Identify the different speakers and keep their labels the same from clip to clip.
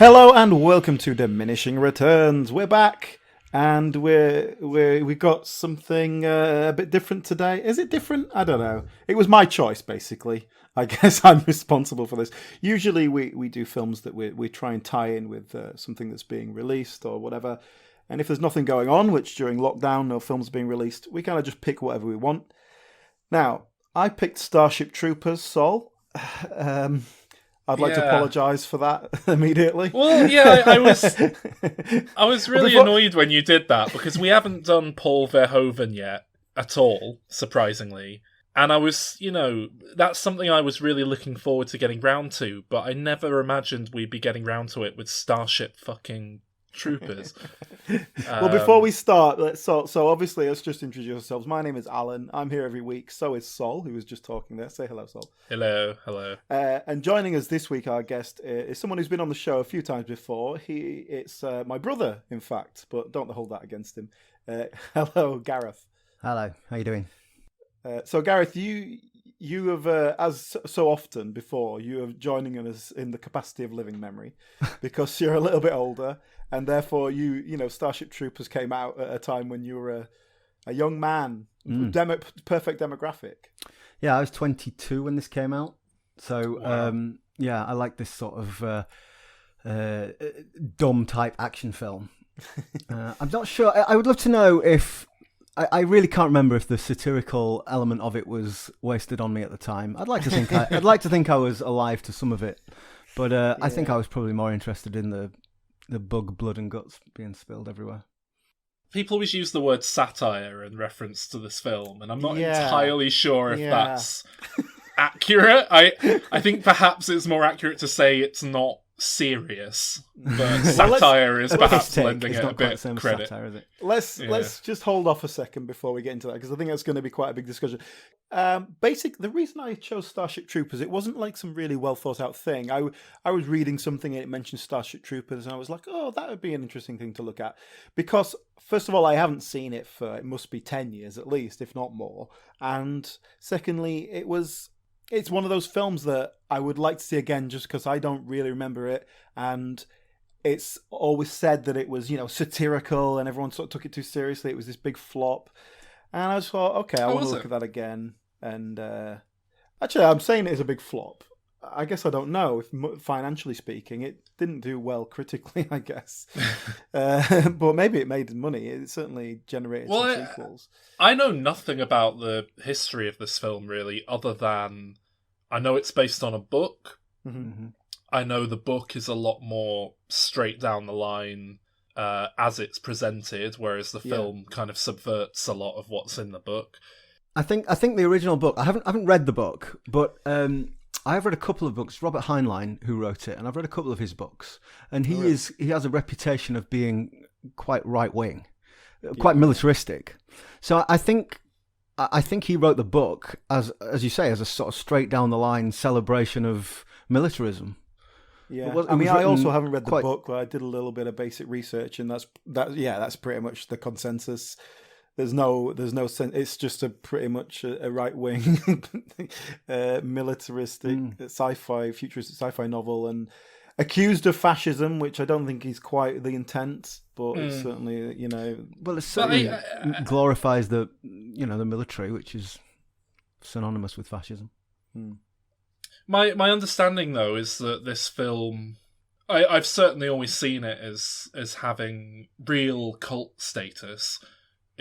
Speaker 1: Hello and welcome to Diminishing Returns. We're back, and we got something a bit different today. Is it different? I don't know. It was my choice, basically. I guess I'm responsible for this. Usually, we do films that we try and tie in with something that's being released or whatever. And if there's nothing going on, which during lockdown no films being released, we kind of just pick whatever we want. Now, I picked Starship Troopers, Sol. I'd like to apologise for that immediately.
Speaker 2: Well, yeah, I was really annoyed when you did that because we haven't done Paul Verhoeven yet at all, surprisingly. And I was, that's something I was really looking forward to getting round to, but I never imagined we'd be getting round to it with Starship fucking Troopers.
Speaker 1: Well, before we start, so obviously let's just introduce ourselves. My name is Alan. I'm here every week. So is Sol, who was just talking there. Say hello, Sol.
Speaker 2: Hello.
Speaker 1: And joining us this week, our guest is someone who's been on the show a few times before. It's my brother, in fact, but don't hold that against him. Hello, Gareth.
Speaker 3: Hello. How you doing?
Speaker 1: So Gareth, you have, as so often before, you are joining us in the capacity of living memory, because you're a little bit older. And therefore, Starship Troopers came out at a time when you were a young man, perfect demographic.
Speaker 3: Yeah, I was 22 when this came out. So,
Speaker 2: wow.
Speaker 3: I like this sort of dumb type action film. I'm not sure. I would love to know if... I really can't remember if the satirical element of it was wasted on me at the time. I'd like to think I was alive to some of it, but I think I was probably more interested in the bug, blood and guts being spilled everywhere.
Speaker 2: People always use the word satire in reference to this film, and I'm not entirely sure if that's accurate. I think perhaps it's more accurate to say it's not serious, but satire is perhaps lending it a bit of credit.
Speaker 3: Satire, is it?
Speaker 1: Let's just hold off a second before we get into that, because I think that's going to be quite a big discussion. The reason I chose Starship Troopers, it wasn't like some really well thought out thing. I was reading something and it mentioned Starship Troopers, and I was like, oh, that would be an interesting thing to look at, because first of all, I haven't seen it for, it must be 10 years at least, if not more, and secondly, it's one of those films that I would like to see again, just because I don't really remember it, and it's always said that it was, satirical, and everyone sort of took it too seriously. It was this big flop, and I just thought, okay, I want to look at that again. And actually, I'm saying it is a big flop. I guess I don't know if, financially speaking, it didn't do well critically, I guess. But maybe it made money. It certainly generated some sequels.
Speaker 2: I know nothing about the history of this film, really, other than I know it's based on a book.
Speaker 1: Mm-hmm.
Speaker 2: I know the book is a lot more straight down the line as it's presented, whereas the film kind of subverts a lot of what's in the book.
Speaker 3: I think the original book, I haven't read the book, but I have read a couple of books. Robert Heinlein, who wrote it, and I've read a couple of his books, and he has a reputation of being quite right wing, quite militaristic. So I think he wrote the book as you say, as a sort of straight down the line celebration of militarism.
Speaker 1: Yeah, I also haven't read the book, but I did a little bit of basic research, and that's pretty much the consensus. There's no sense. It's just pretty much a right wing, militaristic sci-fi, futuristic sci-fi novel, and accused of fascism, which I don't think is quite the intent, but it's certainly
Speaker 3: Well, it certainly glorifies the the military, which is synonymous with fascism.
Speaker 2: My understanding, though, is that this film, I've certainly always seen it as having real cult status.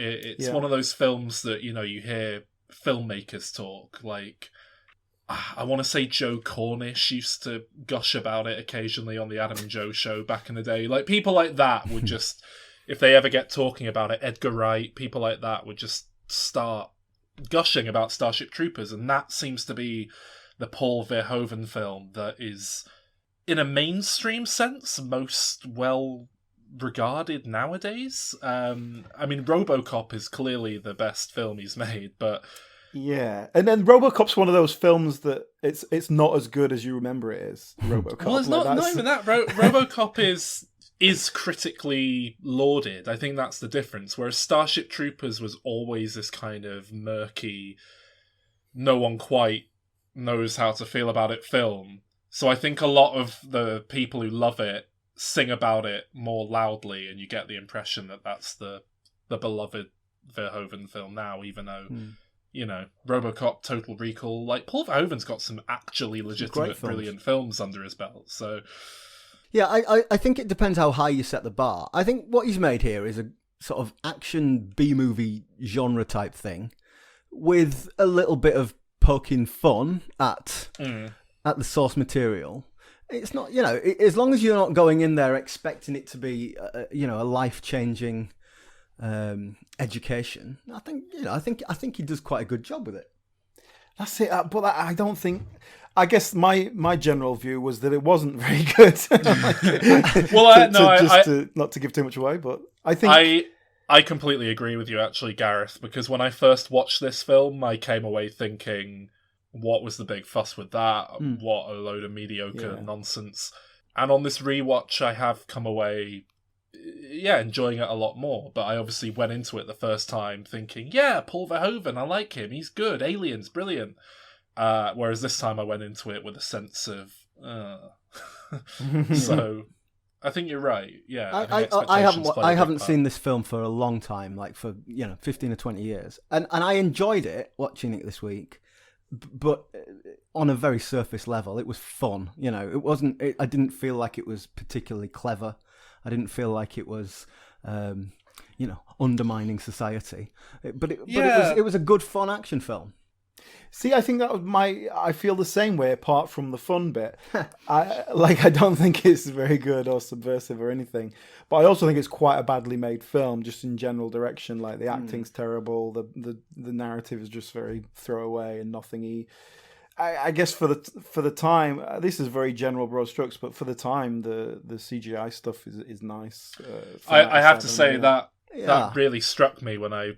Speaker 2: It's one of those films that, you hear filmmakers talk, like, I want to say Joe Cornish used to gush about it occasionally on the Adam and Joe show back in the day. Like, people like that would just, if they ever get talking about it, Edgar Wright, people like that would just start gushing about Starship Troopers, and that seems to be the Paul Verhoeven film that is, in a mainstream sense, most well regarded nowadays. RoboCop is clearly the best film he's made, but
Speaker 1: and then RoboCop's one of those films that it's not as good as you remember it is. RoboCop.
Speaker 2: Well, it's not even that. RoboCop is critically lauded. I think that's the difference. Whereas Starship Troopers was always this kind of murky, no one quite knows how to feel about it film. So I think a lot of the people who love it sing about it more loudly, and you get the impression that that's the beloved Verhoeven film now, even though, you know, RoboCop, Total Recall, like, Paul Verhoeven's got some actually legitimate, brilliant films under his belt, so...
Speaker 3: Yeah, I think it depends how high you set the bar. I think what he's made here is a sort of action B-movie genre type thing with a little bit of poking fun at the source material. It's not, you know, as long as you're not going in there expecting it to be, you know, a life-changing education. I think he does quite a good job with it.
Speaker 1: That's it. But I don't think. I guess my general view was that it wasn't very good. Not to give too much away, but I think
Speaker 2: I completely agree with you, actually, Gareth, because when I first watched this film, I came away thinking, what was the big fuss with that? What a load of mediocre nonsense. And on this rewatch, I have come away, enjoying it a lot more. But I obviously went into it the first time thinking, Paul Verhoeven, I like him, he's good, Aliens, brilliant. Whereas this time I went into it with a sense of, so I think you're right. Yeah,
Speaker 3: I haven't seen this film for a long time, like for 15 or 20 years, and I enjoyed it watching it this week, but on a very surface level, it was fun. You know, it wasn't. I didn't feel like it was particularly clever. I didn't feel like it was, undermining society. But it was a good fun action film.
Speaker 1: See, I think that was I feel the same way, apart from the fun bit. I don't think it's very good or subversive or anything, but I also think it's quite a badly made film, just in general direction. Like, the acting's terrible, the narrative is just very throwaway and nothing-y. I guess for the time, this is very general broad strokes, but for the time, the CGI stuff is nice.
Speaker 2: I have to say that. Yeah. That really struck me when I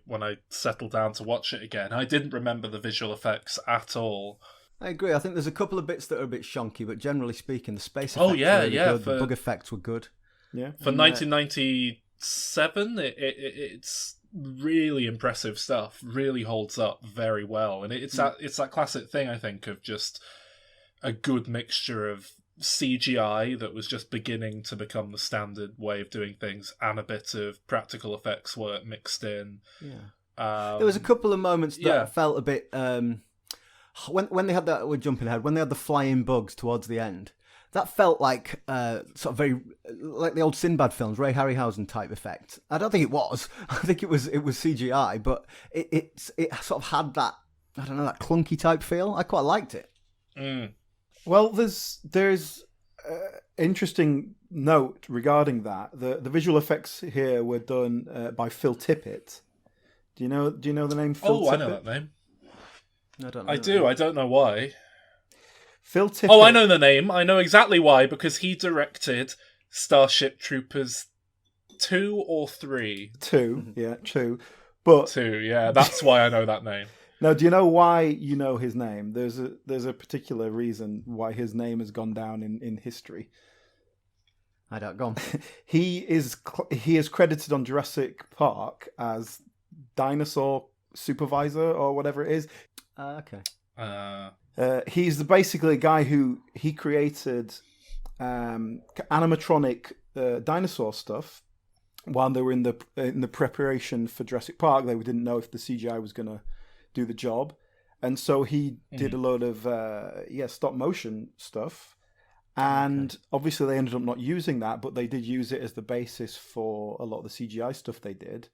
Speaker 2: settled down to watch it again. I didn't remember the visual effects at all.
Speaker 3: I agree. I think there's a couple of bits that are a bit shonky, but generally speaking, the space effects were really good. The bug effects were good.
Speaker 1: Yeah.
Speaker 2: For 1997, it's really impressive stuff. Really holds up very well, and it's that classic thing, I think, of just a good mixture of CGI that was just beginning to become the standard way of doing things, and a bit of practical effects work mixed in.
Speaker 3: Yeah, there was a couple of moments that felt a bit when they had that. We're jumping ahead. When they had the flying bugs towards the end, that felt like sort of very like the old Sinbad films, Ray Harryhausen type effect. I don't think it was. I think it was CGI, but it sort of had that, I don't know, that clunky type feel. I quite liked it.
Speaker 1: Well, there's interesting note regarding that. The visual effects here were done by Phil Tippett. Do you know the name Phil Tippett?
Speaker 2: I know that name.
Speaker 3: I don't know.
Speaker 2: I do. I don't know why.
Speaker 1: Phil Tippett.
Speaker 2: Oh, I know the name. I know exactly why, because he directed Starship Troopers 2 or 3.
Speaker 1: 2, yeah, 2. But
Speaker 2: 2, yeah, that's why I know that name.
Speaker 1: Now, do you know why you know his name? There's a particular reason why his name has gone down in history.
Speaker 3: I don't go on.
Speaker 1: He is credited on Jurassic Park as dinosaur supervisor or whatever it is.
Speaker 3: Okay.
Speaker 1: He's basically a guy who he created animatronic dinosaur stuff while they were in the preparation for Jurassic Park. They didn't know if the CGI was going to do the job, and so he did a load of stop motion stuff, and obviously they ended up not using that, but they did use it as the basis for a lot of the CGI stuff they did,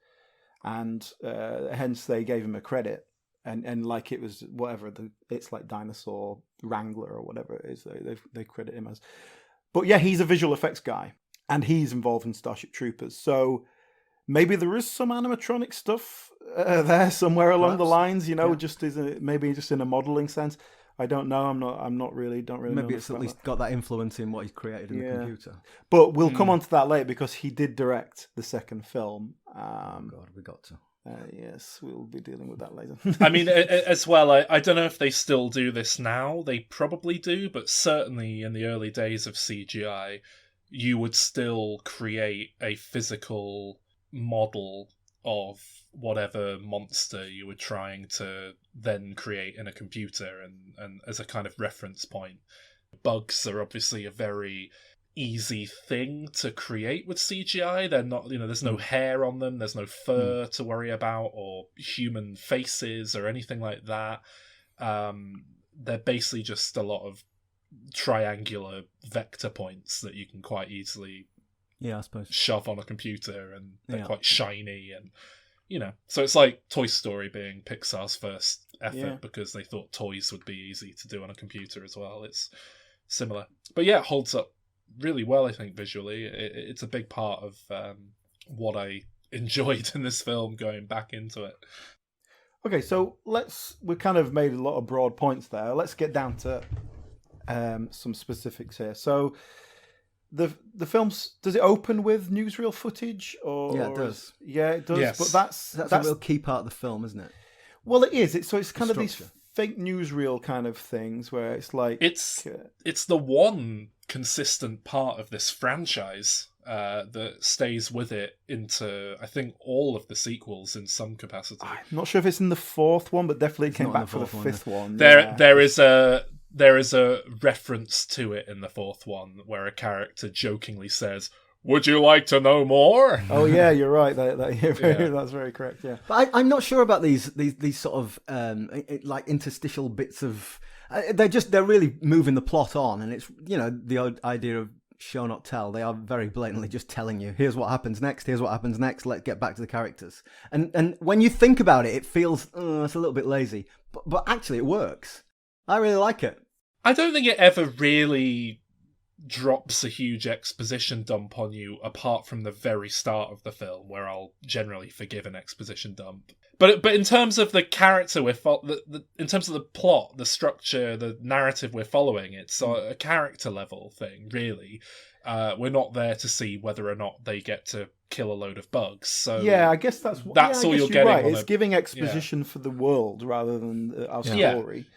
Speaker 1: and hence they gave him a credit, and like it was whatever it's like Dinosaur Wrangler or whatever it is they credit him as. But yeah, he's a visual effects guy, and he's involved in Starship Troopers, so maybe there is some animatronic stuff there somewhere along the lines, just maybe just in a modelling sense. I don't know. I'm not really. Don't really.
Speaker 3: Maybe
Speaker 1: know
Speaker 3: it's at least got that influence in what he's created in the computer.
Speaker 1: But we'll come on to that later, because he did direct the second film.
Speaker 3: God, we got to.
Speaker 1: Yes, we'll be dealing with that later.
Speaker 2: I mean, as well, I don't know if they still do this now. They probably do, but certainly in the early days of CGI, you would still create a physical model of whatever monster you were trying to then create in a computer, and as a kind of reference point. Bugs are obviously a very easy thing to create with CGI. They're not, there's no hair on them, there's no fur to worry about, or human faces or anything like that. They're basically just a lot of triangular vector points that you can quite easily
Speaker 3: I suppose
Speaker 2: shove on a computer, and they're quite shiny, and so it's like Toy Story being Pixar's first effort because they thought toys would be easy to do on a computer as well. It's similar, but it holds up really well, I think, visually. It's a big part of what I enjoyed in this film, going back into it.
Speaker 1: Okay, so we kind of made a lot of broad points there. Let's get down to some specifics here. So the films, does it open with newsreel footage? Or
Speaker 3: it does.
Speaker 1: Yeah, it does.
Speaker 3: Yes.
Speaker 1: But
Speaker 3: that's a real key part of the film, isn't it?
Speaker 1: Well, it is. It's kind of these fake newsreel kind of things where it's like
Speaker 2: it's the one consistent part of this franchise that stays with it into, I think, all of the sequels in some capacity.
Speaker 1: I'm not sure if it's in the fourth one, but definitely came back for the fifth one.
Speaker 2: There is a reference to it in the fourth one where a character jokingly says, "Would you like to know more?"
Speaker 1: Oh yeah, you're right. That's very correct. Yeah,
Speaker 3: but I'm not sure about these sort of like interstitial bits of. They're really moving the plot on, and it's the idea of show not tell. They are very blatantly just telling you, here's what happens next. Here's what happens next. Let's get back to the characters. And when you think about it, it feels it's a little bit lazy, but actually it works. I really like it.
Speaker 2: I don't think it ever really drops a huge exposition dump on you, apart from the very start of the film, where I'll generally forgive an exposition dump. But in terms of the character in terms of the plot, the structure, the narrative we're following, it's a character level thing, really. We're not there to see whether or not they get to kill a load of bugs. So
Speaker 1: yeah, I guess that's
Speaker 2: all you're getting.
Speaker 1: Right. It's giving exposition for the world rather than our story.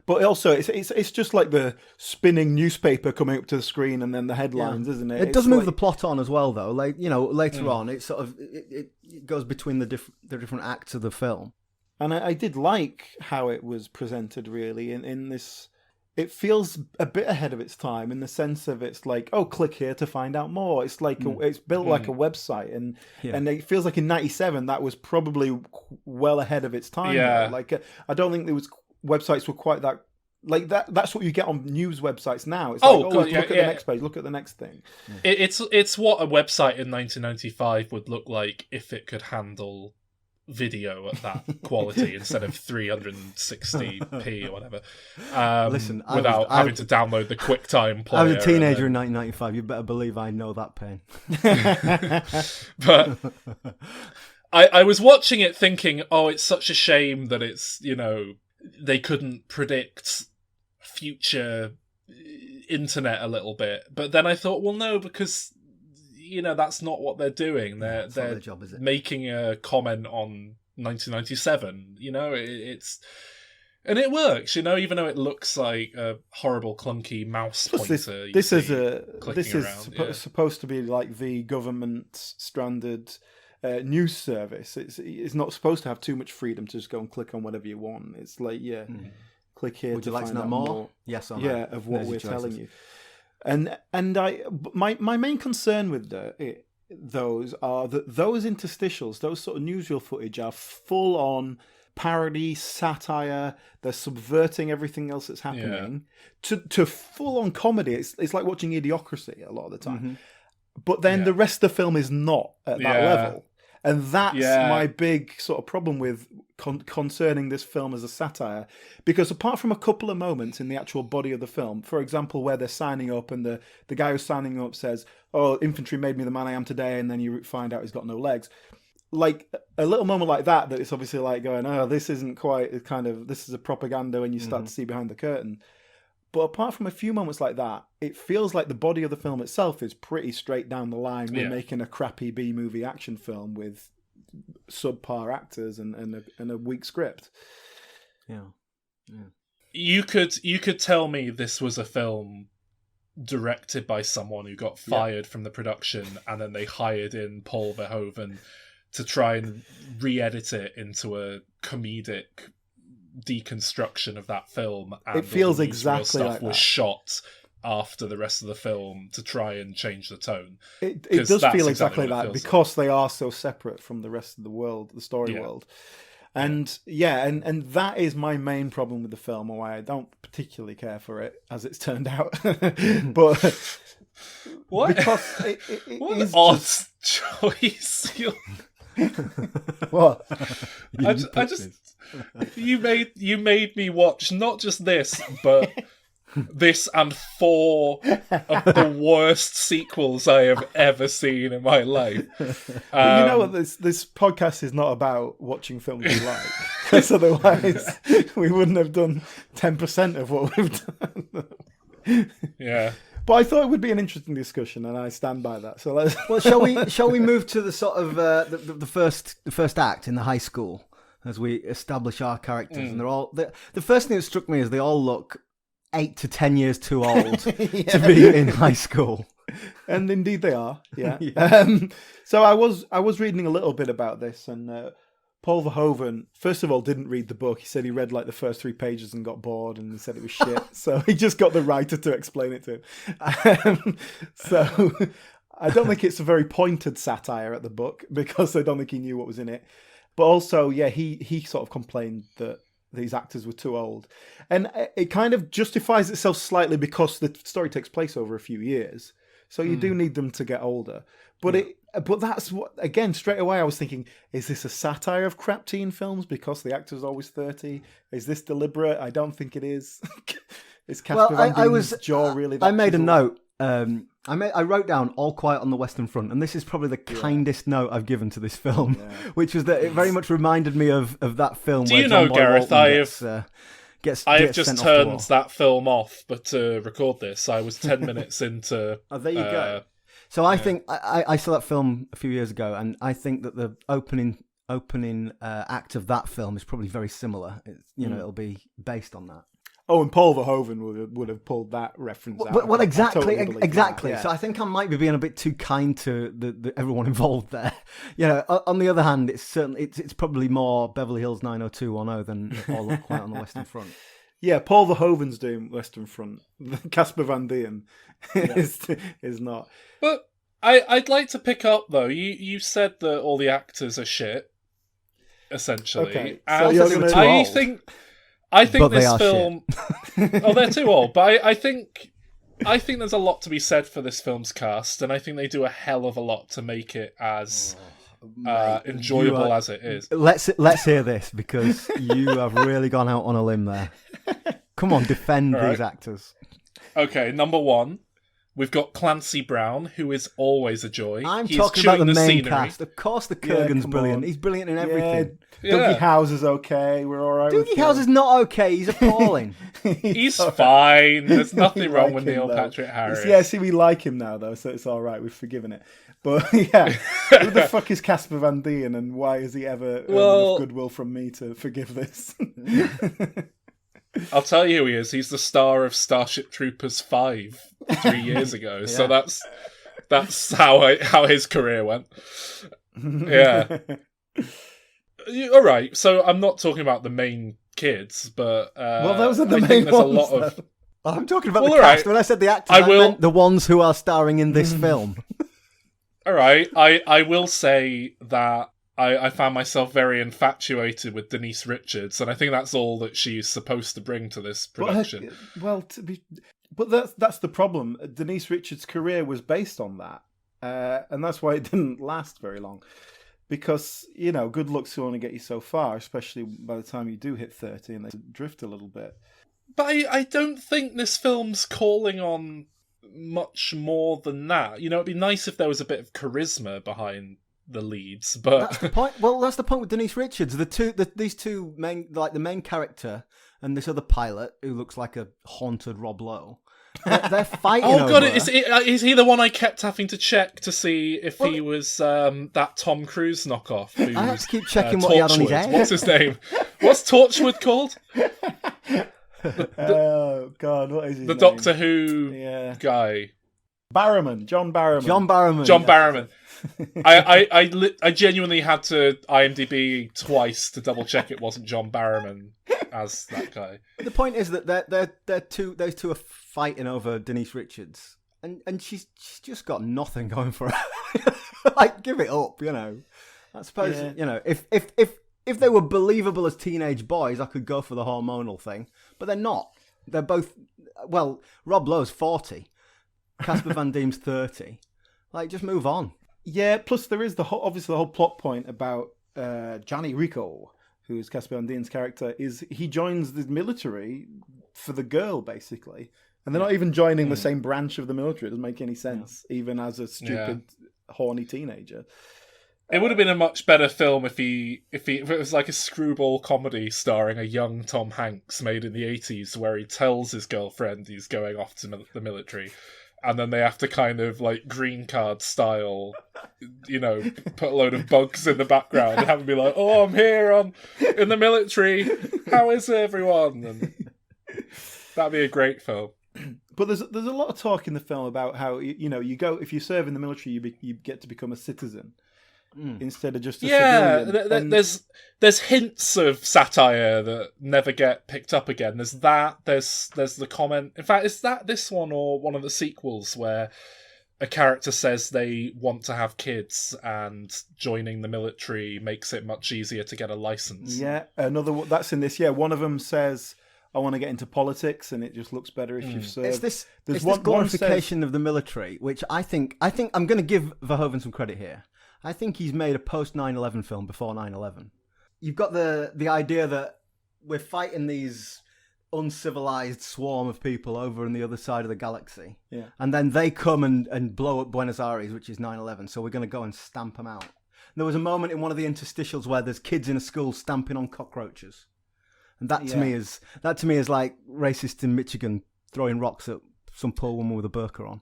Speaker 1: But also, it's just like the spinning newspaper coming up to the screen and then the headlines, isn't it?
Speaker 3: It does move the plot on as well, though. Like later on, it sort of it goes between the different acts of the film.
Speaker 1: And I did like how it was presented, really, in this. It feels a bit ahead of its time in the sense of it's like, oh, click here to find out more. It's like it's built like a website, and it feels like in '97 that was probably well ahead of its time.
Speaker 2: Yeah,
Speaker 1: like I don't think there was. Websites were quite that like that. That's what you get on news websites now. It's like, look at the next page, look at the next thing.
Speaker 2: It's what a website in 1995 would look like if it could handle video at that quality instead of 360p or whatever.
Speaker 3: Listen,
Speaker 2: without having to download the QuickTime player.
Speaker 3: I was a teenager in 1995. You better believe I know that pain.
Speaker 2: But I was watching it thinking, oh, it's such a shame that it's, they couldn't predict future internet a little bit. But then I thought, well, no, because, that's not what they're doing. They're
Speaker 3: their job, is it?
Speaker 2: Making a comment on 1997. And it works, even though it looks like a horrible, clunky mouse pointer.
Speaker 1: This is supposed to be like the government stranded news service. It's not supposed to have too much freedom to just go and click on whatever you want. It's like, click here.
Speaker 3: Would you like to know more? Yes or no?
Speaker 1: Yeah, of what we're telling you. And my main concern with those are that those interstitials, those sort of newsreel footage, are full on parody, satire. They're subverting everything else that's happening to full on comedy. It's like watching Idiocracy a lot of the time. But then the rest of the film is not at that level. And that's my big sort of problem with concerning this film as a satire. Because apart from a couple of moments in the actual body of the film, for example, where they're signing up and the guy who's signing up says, oh, infantry made me the man I am today, and then you find out he's got no legs. Like a little moment like that it's obviously like going, oh, this isn't quite this is a propaganda when you start to see behind the curtain. But apart from a few moments like that, it feels like the body of the film itself is pretty straight down the line. We're making a crappy B-movie action film with subpar actors and a weak script.
Speaker 3: Yeah.
Speaker 2: You could tell me this was a film directed by someone who got fired from the production, and then they hired in Paul Verhoeven to try and re-edit it into a comedic deconstruction of that film, and
Speaker 1: it feels
Speaker 2: all the
Speaker 1: exactly
Speaker 2: stuff
Speaker 1: like
Speaker 2: was
Speaker 1: that.
Speaker 2: shot after the rest of the film to try and change the tone.
Speaker 1: It does feel exactly that, because they are so separate from the rest of the world, the story world. And and that is my main problem with the film, or why I don't particularly care for it, as it's turned out. But
Speaker 2: what?
Speaker 1: Because
Speaker 2: what an odd choice.
Speaker 1: What?
Speaker 2: I just you made me watch not just this, but this and 4 of the worst sequels I have ever seen in my life.
Speaker 1: But you know what? This podcast is not about watching films we like, because otherwise we wouldn't have done 10% of what we've done.
Speaker 2: Yeah.
Speaker 1: But I thought it would be an interesting discussion, and I stand by that. So let's.
Speaker 3: Well, shall we move to the sort of the first act in the high school as we establish our characters, and they're all the first thing that struck me is they all look 8 to 10 years too old to be in high school,
Speaker 1: and indeed they are. Yeah.
Speaker 3: Yeah.
Speaker 1: So I was reading a little bit about this, and Paul Verhoeven, first of all, didn't read the book. He said he read like the first 3 pages and got bored, and he said it was shit. So he just got the writer to explain it to him. So I don't think it's a very pointed satire at the book, because I don't think he knew what was in it. But also, he sort of complained that these actors were too old. And it kind of justifies itself slightly because the story takes place over a few years. So you do need them to get older. But but that's what, again, straight away I was thinking, is this a satire of crap teen films because the actor's always 30? Is this deliberate? I don't think it is. Is Casper Van Dien's jaw really that
Speaker 3: I made a
Speaker 1: chiseled?
Speaker 3: note. I wrote down All Quiet on the Western Front, and this is probably the kindest note I've given to this film, which was that it very much reminded me of that film.
Speaker 2: Do
Speaker 3: where
Speaker 2: you know,
Speaker 3: John Boy
Speaker 2: Gareth,
Speaker 3: Walton
Speaker 2: I have
Speaker 3: gets
Speaker 2: just
Speaker 3: sent off to
Speaker 2: turned
Speaker 3: war.
Speaker 2: that film off, but to record this, I was 10 minutes into...
Speaker 3: Oh, there you go. So I think I saw that film a few years ago, and I think that the opening act of that film is probably very similar. It'll be based on that.
Speaker 1: Oh, and Paul Verhoeven would have pulled that reference out.
Speaker 3: Well,
Speaker 1: I
Speaker 3: exactly,
Speaker 1: totally believe
Speaker 3: exactly.
Speaker 1: that, yeah.
Speaker 3: So I think I might be being a bit too kind to the everyone involved there. On the other hand, it's probably more Beverly Hills 90210 than All Quiet on the Western Front.
Speaker 1: Yeah, Paul Verhoeven's doing Western Front. Casper Van Dien is not.
Speaker 2: But I'd like to pick up, though. You said that all the actors are shit, essentially.
Speaker 1: Okay,
Speaker 2: and
Speaker 1: so you're gonna-
Speaker 3: too old.
Speaker 2: I think
Speaker 3: But they
Speaker 2: this
Speaker 3: are
Speaker 2: film... Oh, they're too old. But I think there's a lot to be said for this film's cast, and I think they do a hell of a lot to make it as enjoyable as it is.
Speaker 3: Let's hear this, because you have really gone out on a limb there. Come on, defend these actors.
Speaker 2: Okay, number 1, we've got Clancy Brown, who is always a joy.
Speaker 3: He's
Speaker 2: talking
Speaker 3: about the main
Speaker 2: scenery.
Speaker 3: cast. Of course, the Kurgan's
Speaker 1: come
Speaker 3: brilliant.
Speaker 1: on.
Speaker 3: He's brilliant in everything.
Speaker 1: Dougie House is okay. We're all right.
Speaker 3: Doogie House is not okay. He's appalling.
Speaker 2: He's fine. There's nothing wrong
Speaker 1: like
Speaker 2: with
Speaker 1: him,
Speaker 2: Neil
Speaker 1: though.
Speaker 2: Patrick Harris.
Speaker 1: Yeah, see, we like him now, though, so it's all right. We've forgiven it. But yeah, who the fuck is Casper Van Dien, and why has he ever earned enough goodwill from me to forgive this?
Speaker 2: I'll tell you who he is. He's the star of Starship Troopers 5 3 years ago. So that's how his career went. Yeah. All right. So I'm not talking about the main kids, but
Speaker 1: well, those are the
Speaker 2: I
Speaker 1: main
Speaker 2: think there's
Speaker 1: ones.
Speaker 2: a lot of.
Speaker 3: I'm talking about
Speaker 2: Well,
Speaker 3: the
Speaker 2: all
Speaker 3: cast.
Speaker 2: right.
Speaker 3: When I said the actors,
Speaker 2: I
Speaker 3: meant the ones who are starring in this film.
Speaker 2: All right. I will say that I found myself very infatuated with Denise Richards, and I think that's all that she's supposed to bring to this production.
Speaker 1: But that's the problem. Denise Richards' career was based on that, and that's why it didn't last very long. Because good looks will only get you so far, especially by the time you do hit 30 and they drift a little bit.
Speaker 2: But I don't think this film's calling on much more than that. It'd be nice if there was a bit of charisma behind the leads, but
Speaker 3: That's the point. Well, that's the point with Denise Richards. These two main, like the main character and this other pilot who looks like a haunted Rob Lowe. They're fighting.
Speaker 2: Oh god,
Speaker 3: over
Speaker 2: is he the one I kept having to check to see if he was that Tom Cruise knockoff?
Speaker 3: I had to keep checking what he had on his head.
Speaker 2: What's his name? What's Torchwood called?
Speaker 1: Oh god, what is his name?
Speaker 2: The Doctor Who guy.
Speaker 1: Barrowman, John Barrowman.
Speaker 3: John Barrowman.
Speaker 2: John Barrowman. I genuinely had to IMDb twice to double check it wasn't John Barrowman. as that guy.
Speaker 3: The point is that those two are fighting over Denise Richards, and she's just got nothing going for her. Like, give it up, you know. I suppose you know if they were believable as teenage boys, I could go for the hormonal thing, but they're not. They're both. Well, Rob Lowe's 40, Casper Van Dien's 30. Like, just move on.
Speaker 1: Yeah. Plus, there is obviously the whole plot point about Johnny Rico, who's Casper Van Dien's character, is he joins the military for the girl, basically. And they're not even joining the same branch of the military. It doesn't make any sense, even as a stupid, horny teenager.
Speaker 2: It would have been a much better film if it was like a screwball comedy starring a young Tom Hanks made in the 80s, where he tells his girlfriend he's going off to the military, and then they have to kind of like green card style, you know, put a load of bugs in the background and have them be like, "Oh, I'm here, I'm in the military. How is everyone?" And that'd be a great film.
Speaker 1: But there's a lot of talk in the film about how you go, if you serve in the military, you get to become a citizen instead of just a civilian.
Speaker 2: There's hints of satire that never get picked up again. There's the comment. In fact, is that this one or one of the sequels where a character says they want to have kids and joining the military makes it much easier to get a license?
Speaker 1: Yeah, that's in this. Yeah, one of them says, I want to get into politics, and it just looks better if you've served.
Speaker 3: It's this glorification of the military, which I think I'm going to give Verhoeven some credit here. I think he's made a post 9/11 film before 9/11. You've got the idea that we're fighting these uncivilized swarm of people over on the other side of the galaxy, and then they come and blow up Buenos Aires, which is 9/11. So we're going to go and stamp them out. There was a moment in one of the interstitials where there's kids in a school stamping on cockroaches. And that to me is like racists in Michigan throwing rocks at some poor woman with a burqa on.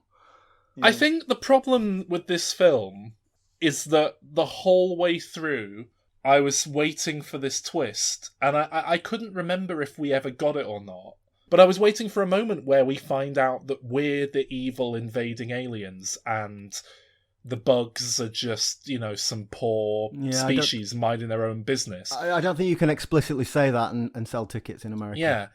Speaker 2: I think the problem with this film is that the whole way through, I was waiting for this twist, and I couldn't remember if we ever got it or not. But I was waiting for a moment where we find out that we're the evil invading aliens, and the bugs are just, some poor species minding their own business.
Speaker 3: I don't think you can explicitly say that and sell tickets in America.
Speaker 2: Yeah.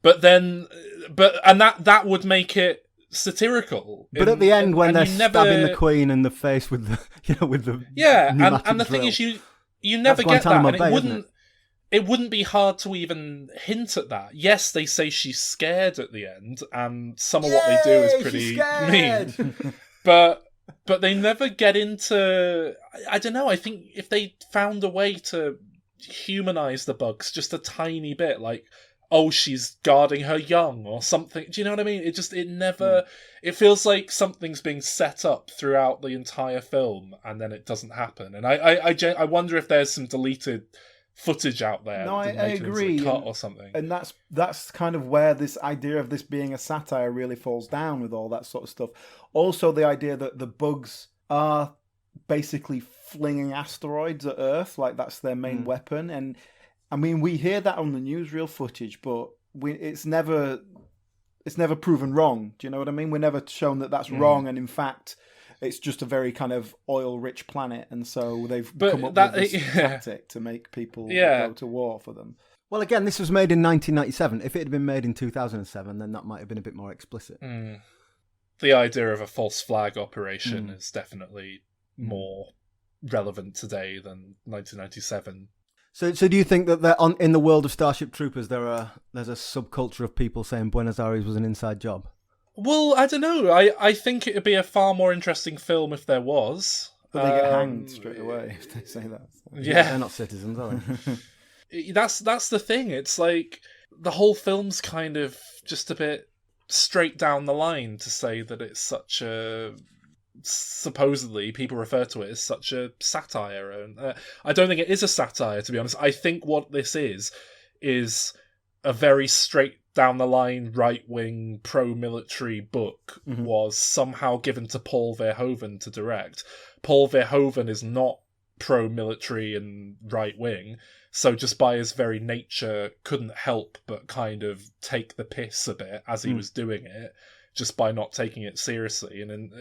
Speaker 2: But that would make it satirical.
Speaker 3: But at the end, when they're stabbing the Queen in the face with the
Speaker 2: and the thing is, you never get that, and it wouldn't be hard to even hint at that. Yes, they say she's scared at the end, and some of what they do is pretty mean. But they never get into... I don't know, I think if they found a way to humanize the bugs just a tiny bit, like, oh, she's guarding her young or something. Do you know what I mean? It never... It feels like something's being set up throughout the entire film, and then it doesn't happen. And I wonder if there's some deleted footage out there.
Speaker 1: No, I agree.
Speaker 2: Cut or something.
Speaker 1: And that's kind of where this idea of this being a satire really falls down with all that sort of stuff. Also, the idea that the bugs are basically flinging asteroids at Earth, like that's their main weapon. And I mean, we hear that on the newsreel footage, but it's never proven wrong. Do you know what I mean? We're never shown that that's wrong, and in fact, it's just a very kind of oil-rich planet, and so they've come up with this tactic to make people go to war for them.
Speaker 3: Well, again, this was made in 1997. If it had been made in 2007, then that might have been a bit more explicit.
Speaker 2: The idea of a false flag operation is definitely more relevant today than 1997.
Speaker 3: So do you think that in the world of Starship Troopers, there's a subculture of people saying Buenos Aires was an inside job?
Speaker 2: Well, I don't know. I think it would be a far more interesting film if there was.
Speaker 1: But they get hanged straight away if they say that.
Speaker 3: Yeah. They're not citizens, are
Speaker 2: they? That's the thing. It's like the whole film's kind of just a bit straight down the line to say that it's such a... Supposedly, people refer to it as such a satire. And I don't think it is a satire, to be honest. I think what this is a very straight down the line right-wing pro-military book was somehow given to Paul Verhoeven to direct. Paul Verhoeven is not pro-military and right-wing, so just by his very nature couldn't help but kind of take the piss a bit as he was doing it, just by not taking it seriously. And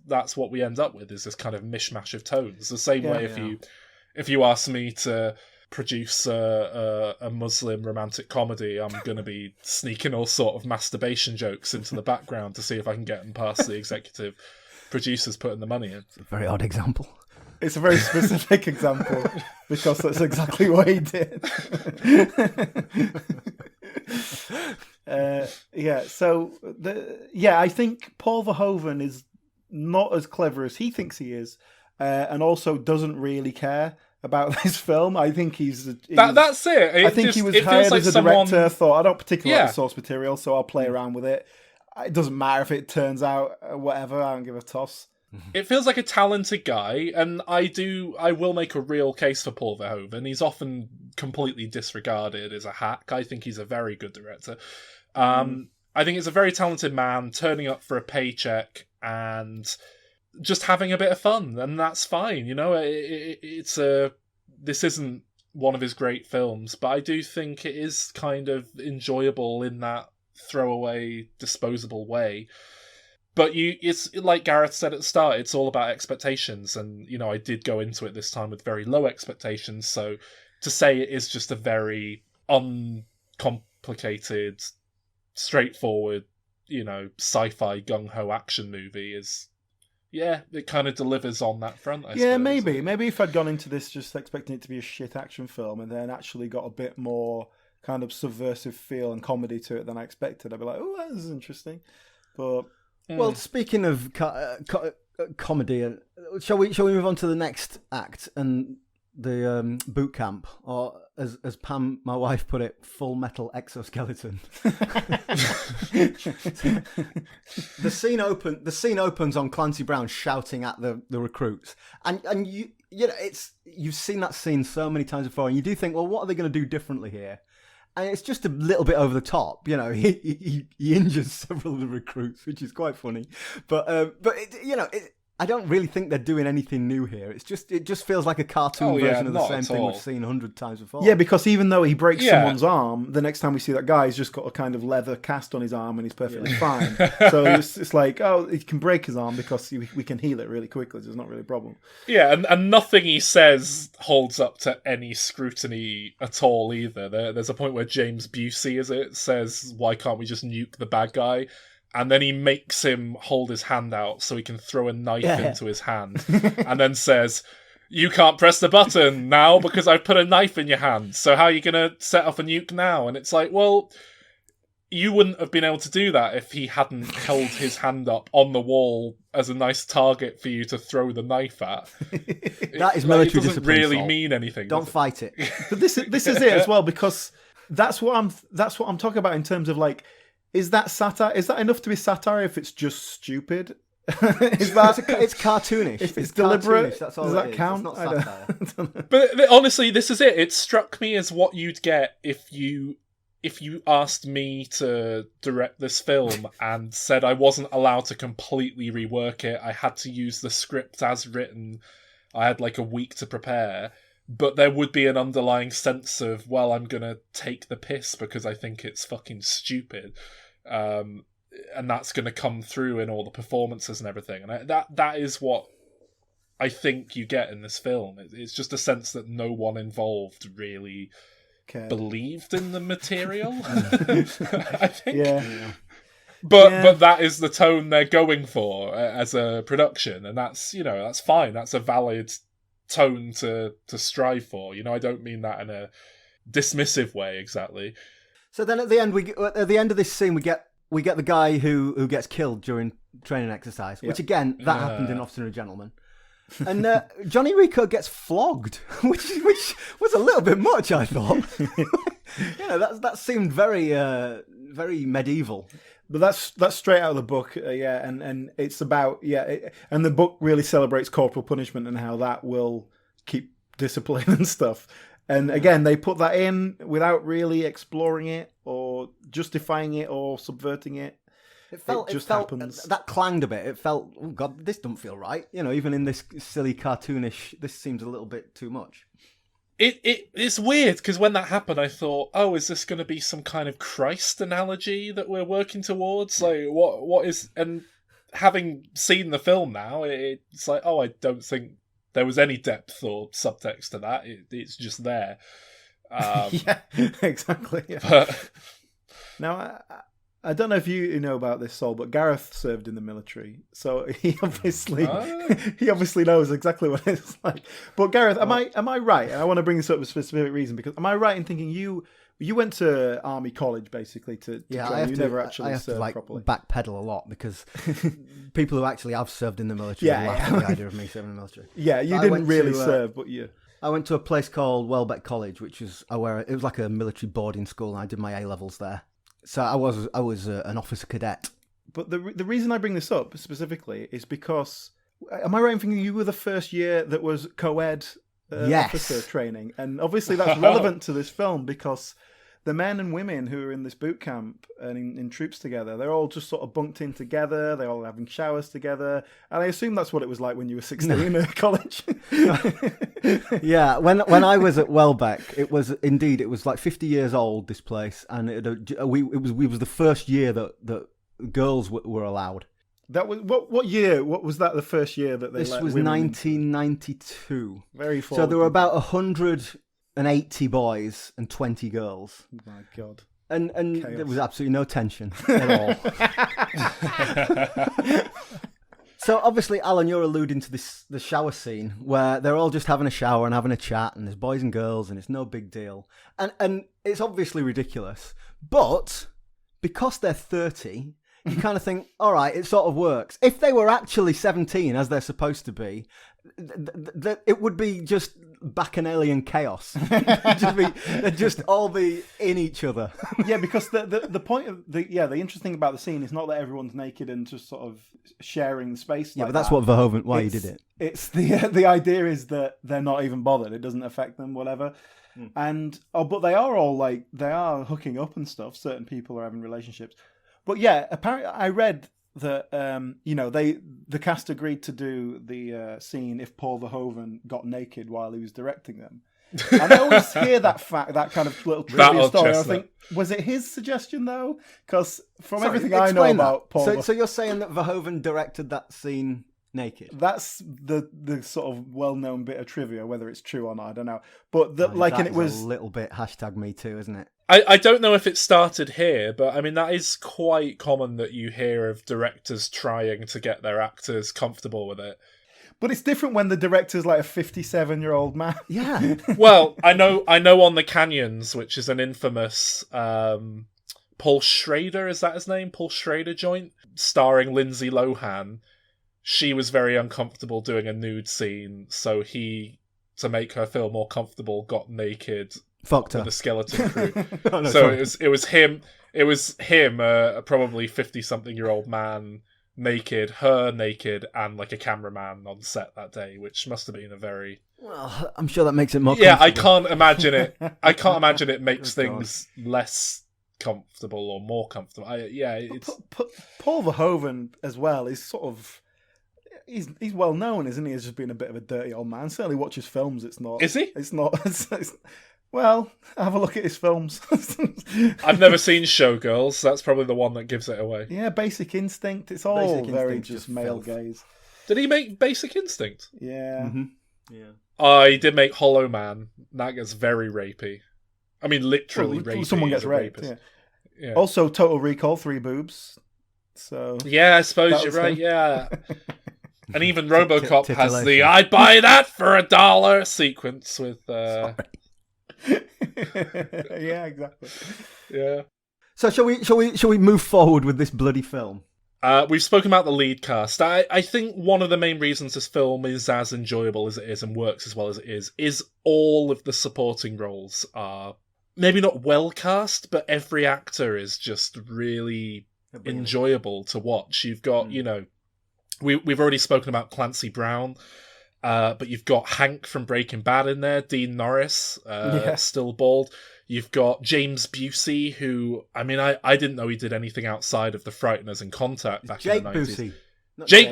Speaker 2: that's what we end up with, is this kind of mishmash of tones. The same way if you ask me to produce a Muslim romantic comedy, I'm going to be sneaking all sort of masturbation jokes into the background to see if I can get them past the executive producers putting the money in.
Speaker 3: It's a very odd example.
Speaker 1: It's a very specific example because that's exactly what he did. I think Paul Verhoeven is not as clever as he thinks he is, and also doesn't really care about this film. I think
Speaker 2: that's it.
Speaker 1: I think he was hired as a director, thought, I don't particularly like the source material, so I'll play around with it. It doesn't matter if it turns out whatever, I don't give a toss.
Speaker 2: It feels like a talented guy, and I will make a real case for Paul Verhoeven. He's often completely disregarded as a hack. I think he's a very good director. I think he's a very talented man, turning up for a paycheck and just having a bit of fun, and that's fine. You know, this isn't one of his great films, but I do think it is kind of enjoyable in that throwaway, disposable way. But it's like Gareth said at the start, it's all about expectations, and you know, I did go into it this time with very low expectations, so to say it is just a very uncomplicated, straightforward, you know, sci-fi gung-ho action movie is, it kind of delivers on that front, I suppose.
Speaker 1: Maybe if I'd gone into this just expecting it to be a shit action film and then actually got a bit more kind of subversive feel and comedy to it than I expected, I'd be like, oh, this is interesting. But
Speaker 3: well, speaking of comedy, shall we move on to the next act and the boot camp, or as Pam, my wife, put it, Full Metal Exoskeleton. The scene opens on Clancy Brown shouting at the recruits, and you've seen that scene so many times before, and you do think, well, what are they going to do differently here? And it's just a little bit over the top, you know. He injures several of the recruits, which is quite funny. But I don't really think they're doing anything new here. It just feels like a cartoon version of the same thing we've seen 100 times before.
Speaker 1: Yeah, because even though he breaks someone's arm, the next time we see that guy, he's just got a kind of leather cast on his arm and he's perfectly fine. So it's like, oh, he can break his arm because we can heal it really quickly. So it's not really a problem.
Speaker 2: Yeah, and nothing he says holds up to any scrutiny at all either. There's a point where James Busey, says, why can't we just nuke the bad guy? And then he makes him hold his hand out so he can throw a knife into his hand. And then says, you can't press the button now because I've put a knife in your hand. So how are you going to set off a nuke now? And it's like, well, you wouldn't have been able to do that if he hadn't held his hand up on the wall as a nice target for you to throw the knife at.
Speaker 3: That is military discipline.
Speaker 2: It doesn't really mean anything.
Speaker 3: Don't fight it.
Speaker 1: But this is it as well, because that's what I'm talking about in terms of like, is that satire? Is that enough to be satire if it's just stupid? It's
Speaker 3: cartoonish.
Speaker 1: If it's deliberate,
Speaker 3: that's all
Speaker 1: does that count?
Speaker 3: That's not satire.
Speaker 2: But honestly, this is it. It struck me as what you'd get if you asked me to direct this film and said I wasn't allowed to completely rework it. I had to use the script as written. I had like a week to prepare. But there would be an underlying sense of, well, I'm going to take the piss because I think it's fucking stupid. And that's going to come through in all the performances and everything. And that is what I think you get in this film. It's just a sense that no one involved really believed in the material, I think. Yeah. But that is the tone they're going for as a production. And that's fine. That's a valid tone to strive for. I don't mean that in a dismissive way exactly.
Speaker 3: So then at the end of this scene we get the guy who gets killed during training exercise, which again that happened in Officer and a Gentleman. And Johnny Rico gets flogged, which was a little bit much, I thought. That seemed very very medieval.
Speaker 1: But that's straight out of the book, and it's about and the book really celebrates corporal punishment and how that will keep discipline and stuff. And again, they put that in without really exploring it or justifying it or subverting it.
Speaker 3: It felt happens. That clanged a bit. It felt, oh God, this doesn't feel right. Even in this silly cartoonish, this seems a little bit too much.
Speaker 2: It's weird because when that happened, I thought, oh, is this going to be some kind of Christ analogy that we're working towards? Like, what is? And having seen the film now, it's like, oh, I don't think there was any depth or subtext to that. It's just there.
Speaker 1: Yeah, exactly. Yeah.
Speaker 2: But
Speaker 1: Now, I don't know if you know about this, Sol, but Gareth served in the military, so he obviously knows exactly what it's like. But Gareth, am I right? And I want to bring this up for a specific reason, because am I right in thinking you went to army college basically to train? You never actually served properly.
Speaker 3: Backpedal a lot because people who actually have served in the military laugh at the idea of me serving in the military.
Speaker 1: Yeah, you didn't really serve, but you.
Speaker 3: I went to a place called Welbeck College, which is where it was like a military boarding school, and I did my A levels there. So I was an officer cadet.
Speaker 1: But the reason I bring this up specifically is because, am I right in thinking you were the first year that was co-ed officer training? And obviously that's relevant to this film because the men and women who are in this boot camp and in troops together, they're all just sort of bunked in together. They're all having showers together. And I assume that's what it was like when you were 16 at college.
Speaker 3: Yeah, when I was at Welbeck, it was like 50 years old, this place. And it was the first year that girls were allowed.
Speaker 1: That was what year? What was that? The first year that they
Speaker 3: This
Speaker 1: let
Speaker 3: was
Speaker 1: women
Speaker 3: 1992.
Speaker 1: Very forward.
Speaker 3: So there were about 180 boys and 20 girls.
Speaker 1: Oh my God.
Speaker 3: And there was absolutely no tension at all. So obviously, Alan, you're alluding to the shower scene where they're all just having a shower and having a chat, and there's boys and girls, and it's no big deal. And it's obviously ridiculous. But because they're 30, you kind of think, all right, it sort of works. If they were actually 17, as they're supposed to be, it would be just bacchanalian chaos. They'd just all be in each other.
Speaker 1: Yeah, because the point of the interesting thing about the scene is not that everyone's naked and just sort of sharing the space.
Speaker 3: Yeah,
Speaker 1: like
Speaker 3: but that's
Speaker 1: that.
Speaker 3: what Verhoeven why he did it.
Speaker 1: It's the idea is that they're not even bothered. It doesn't affect them, whatever. And but they are all they are hooking up and stuff. Certain people are having relationships. But yeah, apparently I read that the cast agreed to do the scene if Paul Verhoeven got naked while he was directing them. And I always hear that kind of little trivia story. I think, was it his suggestion though? Because from everything I know about Paul,
Speaker 3: so you're saying that Verhoeven directed that scene naked?
Speaker 1: That's the sort of well-known bit of trivia. Whether it's true or not, I don't know. But and it was
Speaker 3: a little bit #me too, isn't it?
Speaker 2: I don't know if it started here, but I mean, that is quite common that you hear of directors trying to get their actors comfortable with it.
Speaker 1: But it's different when the director's like a 57-year-old man.
Speaker 3: Yeah.
Speaker 2: Well, I know On the Canyons, which is an infamous Paul Schrader, is that his name? Paul Schrader joint, starring Lindsay Lohan. She was very uncomfortable doing a nude scene, so he, to make her feel more comfortable, got naked.
Speaker 3: Fucked her.
Speaker 2: With a skeleton crew.
Speaker 3: No,
Speaker 2: so it was him, a probably 50-something-year-old man, naked, her naked, and like a cameraman on set that day, which must have been a very...
Speaker 3: Well, I'm sure that makes it more
Speaker 2: Yeah,
Speaker 3: comfortable.
Speaker 2: I can't imagine it makes things less comfortable or more comfortable.
Speaker 1: Paul Verhoeven as well is sort of... He's well known, isn't he, as just being a bit of a dirty old man. Certainly watch his films, it's not...
Speaker 2: Is he?
Speaker 1: It's not... Well, have a look at his films.
Speaker 2: I've never seen Showgirls. That's probably the one that gives it away.
Speaker 1: Yeah, Basic Instinct. It's all very just male gaze.
Speaker 2: Did he make Basic Instinct?
Speaker 1: Yeah.
Speaker 3: Mm-hmm. Yeah.
Speaker 2: He did make Hollow Man. That gets very rapey. I mean, literally rapey.
Speaker 1: Someone gets raped. Yeah. Also, Total Recall, 3 boobs. So
Speaker 2: yeah, I suppose you're right. Yeah. And even RoboCop has the "I'd buy that for $1" sequence with.
Speaker 1: Yeah, exactly.
Speaker 2: Yeah.
Speaker 3: So shall we move forward with this bloody film?
Speaker 2: We've spoken about the lead cast. I think one of the main reasons this film is as enjoyable as it is and works as well as it is all of the supporting roles are maybe not well cast, but every actor is just really enjoyable to watch. You've got, we've already spoken about Clancy Brown. But you've got Hank from Breaking Bad in there, Dean Norris, still bald. You've got James Busey, who, I mean, I didn't know he did anything outside of The Frighteners and Contact back in the 90s.
Speaker 3: Busey.
Speaker 2: Jake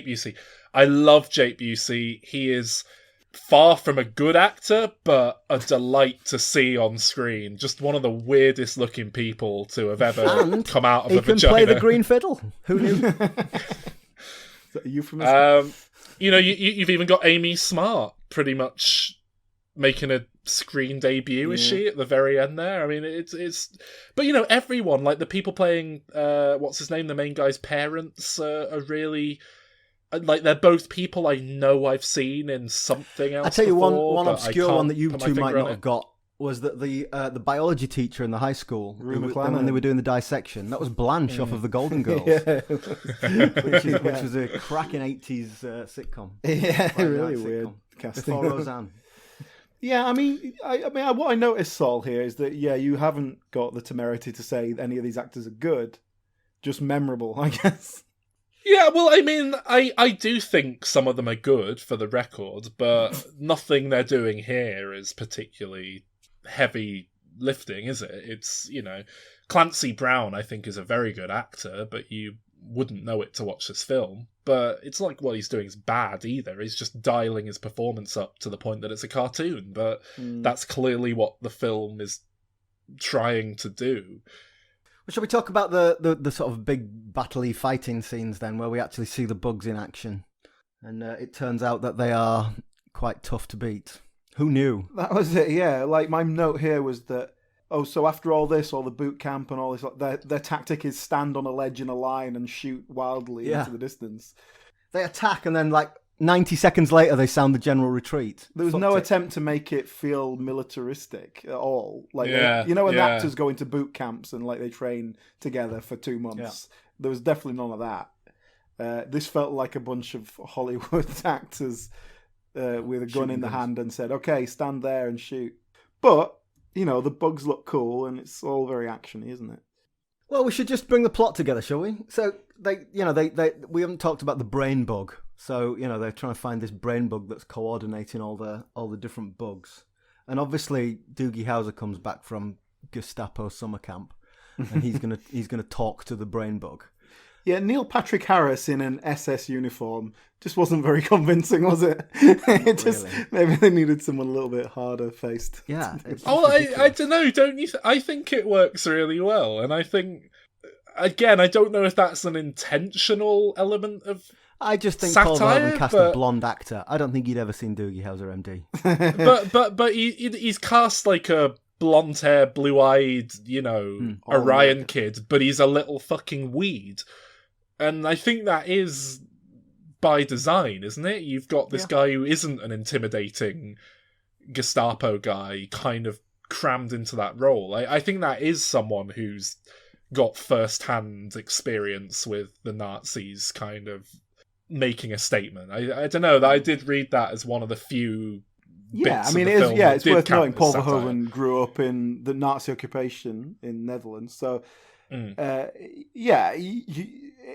Speaker 2: Busey. I love Jake Busey. He is far from a good actor, but a delight to see on screen. Just one of the weirdest looking people to have ever come out of a vagina.
Speaker 3: He can play the green fiddle. Who knew?
Speaker 1: Is that a euphemism?
Speaker 2: You've even got Amy Smart pretty much making a screen debut, is she, at the very end there? I mean, it's but everyone, like the people playing what's his name, the main guy's parents, are really, like, they're both people I know I've seen in something else.
Speaker 3: I tell you,
Speaker 2: before,
Speaker 3: one obscure one that you two might not
Speaker 2: on
Speaker 3: have got was that the biology teacher in the high school, when they were doing the dissection, that was Blanche off of the Golden Girls, which was a cracking 80s sitcom.
Speaker 1: Yeah, really weird casting.
Speaker 3: Before Roseanne.
Speaker 1: Yeah, I mean, what I noticed, Saul, here is that you haven't got the temerity to say any of these actors are good, just memorable, I guess.
Speaker 2: Yeah, well, I mean, I do think some of them are good for the record, but nothing they're doing here is particularly heavy lifting, is it? It's, Clancy Brown, I think, is a very good actor, but you wouldn't know it to watch this film. But it's not like what he's doing is bad either. He's just dialing his performance up to the point that it's a cartoon, but that's clearly what the film is trying to do.
Speaker 3: Well, shall we talk about the sort of big battle-y fighting scenes then, where we actually see the bugs in action? And it turns out that they are quite tough to beat. Who knew?
Speaker 1: That was it, yeah. Like, my note here was that, so after all this, all the boot camp and all this, their tactic is stand on a ledge in a line and shoot wildly into the distance.
Speaker 3: They attack, and then, 90 seconds later, they sound the general retreat.
Speaker 1: There was no attempt to make it feel militaristic at all. When actors go into boot camps and they train together for 2 months, there was definitely none of that. This felt like a bunch of Hollywood actors with a gun in the hand and said, "Okay, stand there and shoot." But the bugs look cool and it's all very actiony, isn't it?
Speaker 3: Well, we should just bring the plot together, shall we? So we haven't talked about the brain bug. So, they're trying to find this brain bug that's coordinating all the different bugs. And obviously Doogie Howser comes back from Gestapo summer camp and he's gonna talk to the brain bug.
Speaker 1: Yeah, Neil Patrick Harris in an SS uniform just wasn't very convincing, was it? Maybe they needed someone a little bit harder faced.
Speaker 3: Yeah.
Speaker 2: I don't know, don't you? I think it works really well, and I think, again, I don't know if that's an intentional element of.
Speaker 3: I just think
Speaker 2: satire,
Speaker 3: Paul Verhoeven cast a blonde actor. I don't think he'd ever seen Doogie Howser, MD.
Speaker 2: but he's cast like a blonde hair, blue eyed, Orion kid, but he's a little fucking weed. And I think that is by design, isn't it? You've got this guy who isn't an intimidating Gestapo guy kind of crammed into that role. I think that is someone who's got first-hand experience with the Nazis kind of making a statement. I don't know, I did read that as one of the feyu bits
Speaker 1: it's worth noting Paul Verhoeven grew up in the Nazi occupation in Netherlands, so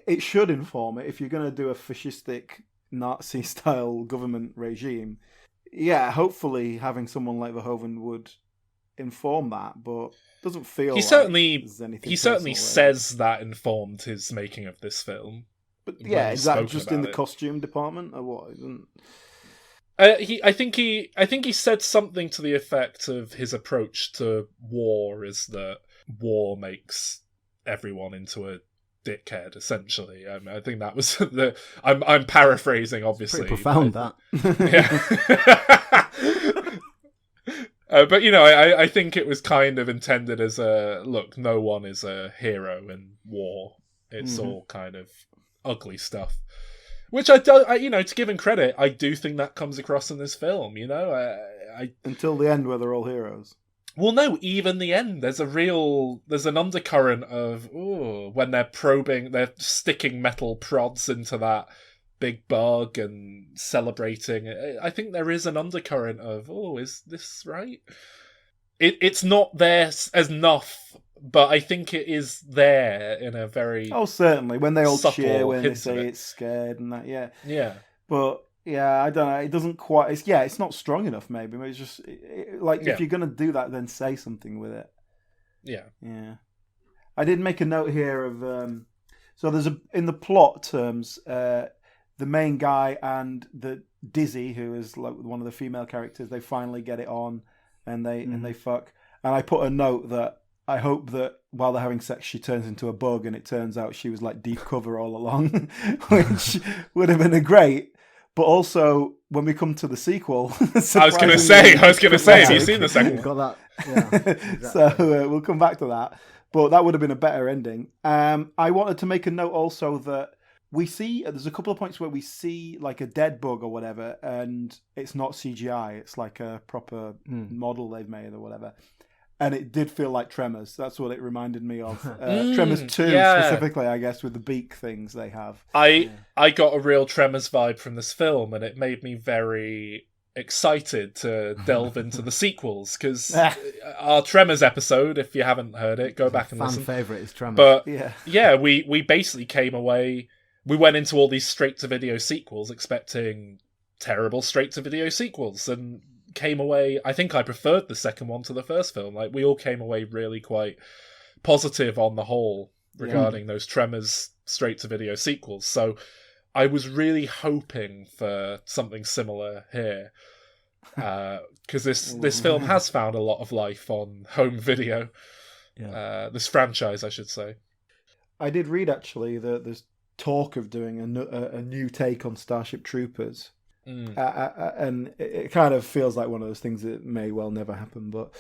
Speaker 1: it should inform it. If you're going to do a fascistic Nazi-style government regime, hopefully having someone like Verhoeven would inform that, but it doesn't feel
Speaker 2: he certainly says that informed his making of this film.
Speaker 1: But is that just in the costume department or what?
Speaker 2: I think he said something to the effect of his approach to war is that war makes everyone into a dickhead, essentially. I think that was I'm paraphrasing, obviously.
Speaker 3: Pretty profound, that.
Speaker 2: Yeah. But I think it was kind of intended as look, no one is a hero in war. It's all kind of ugly stuff, which to give him credit, I do think that comes across in this film.
Speaker 1: Until the end, where they're all heroes.
Speaker 2: Well, no, even the end, there's an undercurrent of when they're sticking metal prods into that big bug and celebrating. I think there is an undercurrent of, is this right? It's not there as enough, but I think it is there in a very
Speaker 1: certainly when they all cheer when they say it's scared and that, yeah. But I don't know. It doesn't quite. It's not strong enough. Maybe it's just if you're gonna do that, then say something with it. Yeah. I did make a note here of so there's in the plot terms, the main guy and the Dizzy, who is like one of the female characters, they finally get it on, and they fuck. And I put a note that I hope that while they're having sex, she turns into a bug, and it turns out she was like deep cover all along, which would have been a great. But also, when we come to the sequel,
Speaker 2: I was going to say, have you seen the second one?
Speaker 3: Got that? Yeah. Exactly.
Speaker 1: So we'll come back to that. But that would have been a better ending. I wanted to make a note also that we see, there's a couple of points where we see like a dead bug or whatever, and it's not CGI. It's like a proper model they've made or whatever. And it did feel like Tremors. That's what it reminded me of. Tremors 2 specifically, I guess, with the beak things they have.
Speaker 2: I got a real Tremors vibe from this film, and it made me very excited to delve into the sequels, because our Tremors episode, if you haven't heard it, go back and listen.
Speaker 3: Fan favourite is Tremors.
Speaker 2: But yeah, we basically came away, we went into all these straight-to-video sequels expecting terrible straight-to-video sequels, and came away, I think I preferred the second one to the first film. Like, we all came away really quite positive on the whole regarding those Tremors straight-to-video sequels. So I was really hoping for something similar here, because this film has found a lot of life on home video. This franchise, I should say.
Speaker 1: I did read, actually, that there's talk of doing a new take on Starship Troopers. And it kind of feels like one of those things that may well never happen, but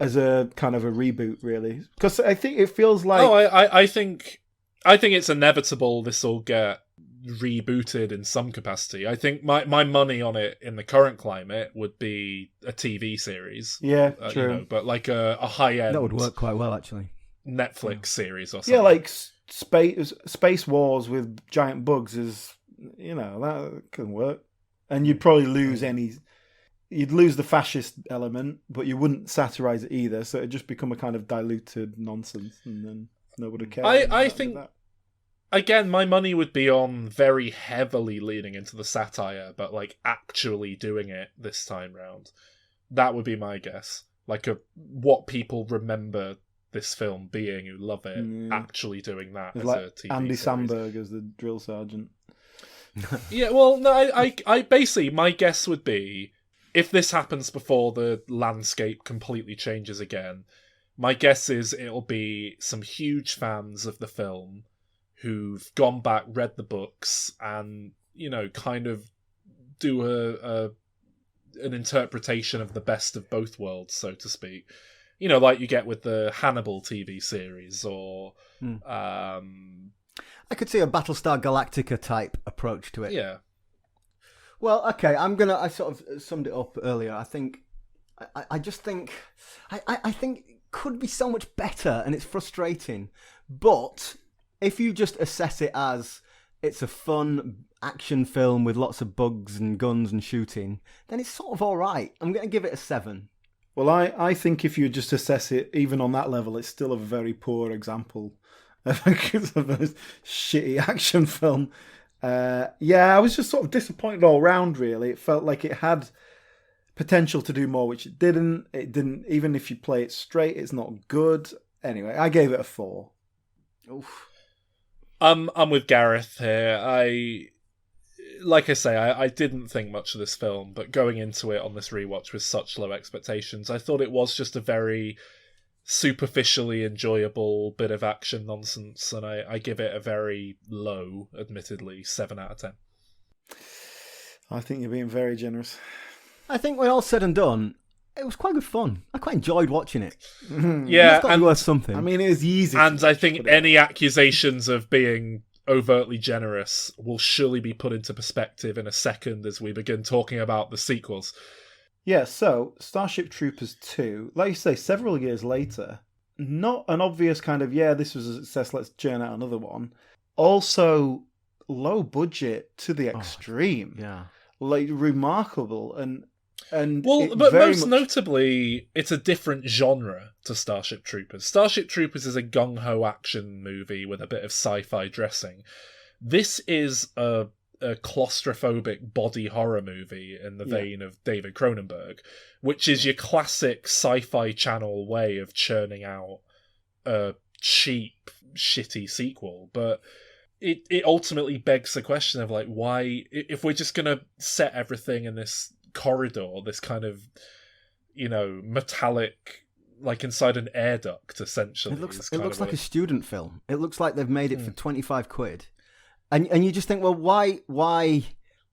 Speaker 1: as a kind of a reboot, really, because I think it feels like
Speaker 2: I think it's inevitable this will get rebooted in some capacity. I think my money on it in the current climate would be a TV series,
Speaker 1: true,
Speaker 2: you know, but like a high end
Speaker 3: that would work quite well, actually,
Speaker 2: Netflix series or something.
Speaker 1: Like Space Wars with giant bugs is, you know, that can work. And you'd probably lose you'd lose the fascist element, but you wouldn't satirize it either, so it'd just become a kind of diluted nonsense, and then nobody would care.
Speaker 2: I think, again, my money would be on very heavily leaning into the satire, but like actually doing it this time round. That would be my guess. Like what people remember this film being, who love it, actually doing that as like a TV
Speaker 1: Andy
Speaker 2: series.
Speaker 1: Samberg as the drill sergeant.
Speaker 2: Yeah, well, no, I basically, my guess would be, if this happens before the landscape completely changes again, my guess is it'll be some huge fans of the film who've gone back, read the books, and, you know, kind of do an interpretation of the best of both worlds, so to speak. You know, like you get with the Hannibal TV series, or
Speaker 3: I could see a Battlestar Galactica type approach to it.
Speaker 2: Yeah.
Speaker 3: Well, okay, I sort of summed it up earlier. I think, I just think, I think it could be so much better, and it's frustrating. But if you just assess it as it's a fun action film with lots of bugs and guns and shooting, then it's sort of all right. I'm going to give it a 7.
Speaker 1: Well, I think if you just assess it even on that level, it's still a very poor example of a shitty action film. I was just sort of disappointed all round, really. It felt like it had potential to do more, which it didn't. It didn't, even if you play it straight, it's not good. Anyway, I gave it a 4.
Speaker 3: Oof.
Speaker 2: I'm with Gareth here. Like I say, I didn't think much of this film, but going into it on this rewatch with such low expectations, I thought it was just a very superficially enjoyable bit of action nonsense, and I give it a very low, admittedly, 7 out of 10.
Speaker 1: I think you're being very generous.
Speaker 3: I think when all said and done, it was quite good fun. I quite enjoyed watching it.
Speaker 2: Yeah,
Speaker 3: and worth something.
Speaker 1: I mean, it was easy.
Speaker 2: And I think any accusations of being overtly generous will surely be put into perspective in a second as we begin talking about the sequels.
Speaker 1: Yeah, so Starship Troopers 2, like you say, several years later, not an obvious kind of, this was a success, let's churn out another one. Also, low budget to the extreme. Like, remarkable.
Speaker 2: But most notably, it's a different genre to Starship Troopers. Starship Troopers is a gung-ho action movie with a bit of sci-fi dressing. This is a claustrophobic body horror movie in the vein of David Cronenberg, which is your classic sci-fi channel way of churning out a cheap, shitty sequel. But it ultimately begs the question of, like, why, if we're just going to set everything in this corridor, this kind of, you know, metallic, like inside an air duct, essentially.
Speaker 3: It looks like a student film. It looks like they've made it for 25 quid. And you just think, well, why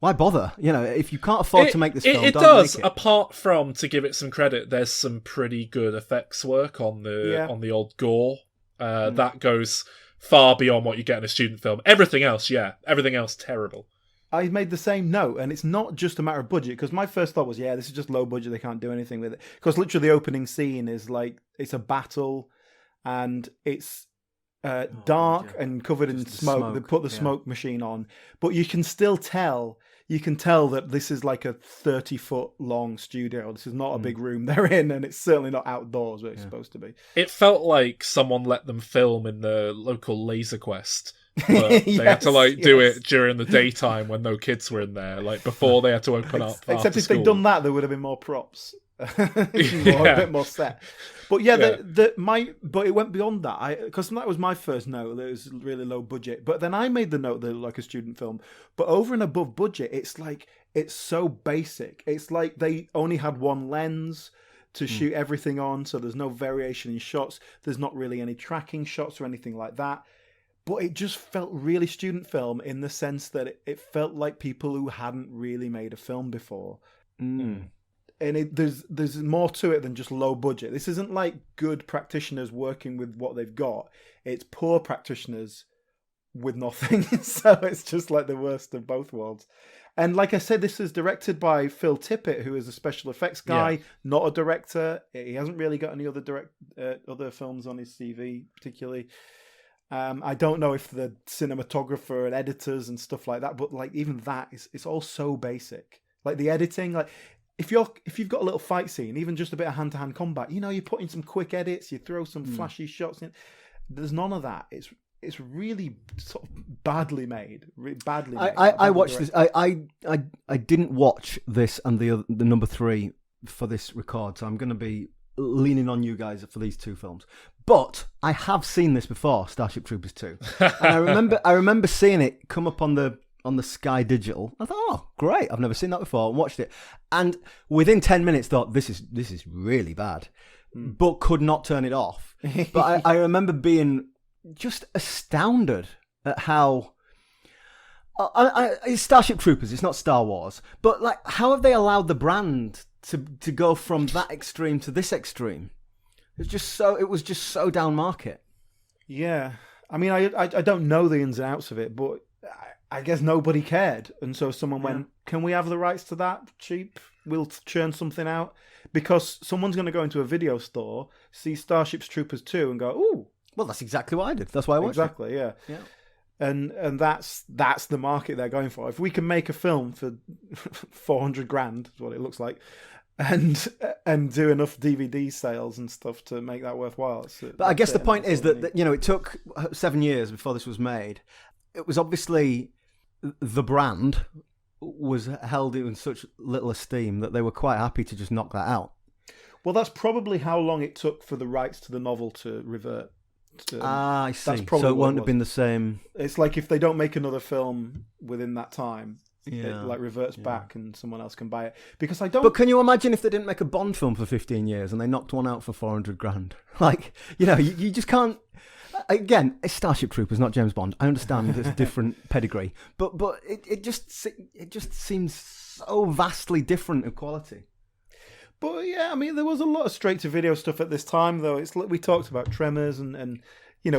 Speaker 3: Why bother? If you can't afford to make this film,
Speaker 2: it
Speaker 3: don't
Speaker 2: does.
Speaker 3: make it.
Speaker 2: Apart from, to give it some credit, there's some pretty good effects work on the old gore. That goes far beyond what you get in a student film. Everything else, terrible.
Speaker 1: I made the same note, and it's not just a matter of budget, because my first thought was, this is just low budget, they can't do anything with it. Because literally the opening scene is like, it's a battle, and it's dark and covered in smoke. They put the smoke machine on, but you can still tell... You can tell that this is like a 30-foot long studio. This is not a big room they're in, and it's certainly not outdoors where it's supposed to be.
Speaker 2: It felt like someone let them film in the local Laser Quest. But they had to do it during the daytime when no kids were in there, like before they had to open up.
Speaker 1: Except if they'd done that, there would have been more props, a bit more set. But but it went beyond that. Because that was my first note, that it was really low budget. But then I made the note that it looked like a student film. But over and above budget, it's so basic. It's like they only had one lens to shoot everything on, so there's no variation in shots. There's not really any tracking shots or anything like that. But it just felt really student film in the sense that it felt like people who hadn't really made a film before. And there's more to it than just low budget. This isn't like good practitioners working with what they've got. It's poor practitioners with nothing. So it's just like the worst of both worlds. And like I said, this is directed by Phil Tippett, who is a special effects guy, not a director. He hasn't really got any other films on his CV particularly. I don't know if the cinematographer and editors and stuff like that, but like even that it's all so basic. Like the editing, like if you've got a little fight scene, even just a bit of hand-to-hand combat, you put in some quick edits, you throw some flashy shots in. There's none of that. It's really sort of badly made. Badly made.
Speaker 3: I watched this. I didn't watch this and the number 3 for this record, so I'm going to be leaning on you guys for these two films. But I have seen this before, Starship Troopers 2. And I remember seeing it come up on the Sky Digital. I thought, oh, great, I've never seen that before, and watched it. And within 10 minutes thought, this is really bad. But could not turn it off. But I remember being just astounded at how... it's Starship Troopers, it's not Star Wars. But like, how have they allowed the brand to go from that extreme to this extreme? It was just so down market. Yeah.
Speaker 1: I mean, I don't know the ins and outs of it, but I guess nobody cared. And so someone went, can we have the rights to that cheap? We'll churn something out. Because someone's going to go into a video store, see Starship Troopers 2 and go, ooh.
Speaker 3: Well, that's exactly what I did. That's why I watched it.
Speaker 1: Exactly, yeah. And that's the market they're going for. If we can make a film for $400,000, is what it looks like, and do enough DVD sales and stuff to make that worthwhile.
Speaker 3: But I guess the point is that it took 7 years before this was made. It was obviously the brand was held in such little esteem that they were quite happy to just knock that out.
Speaker 1: Well, that's probably how long it took for the rights to the novel to revert.
Speaker 3: I see. So it won't have been the same.
Speaker 1: It's like if they don't make another film within that time, it like reverts back and someone else can buy it. Because I don't.
Speaker 3: But can you imagine if they didn't make a Bond film for 15 years and they knocked one out for $400,000? Like, you just can't. Again, it's Starship Troopers, not James Bond. I understand it's different pedigree, but it just seems so vastly different in quality.
Speaker 1: But yeah, I mean, there was a lot of straight-to-video stuff at this time, though. It's like we talked about Tremors and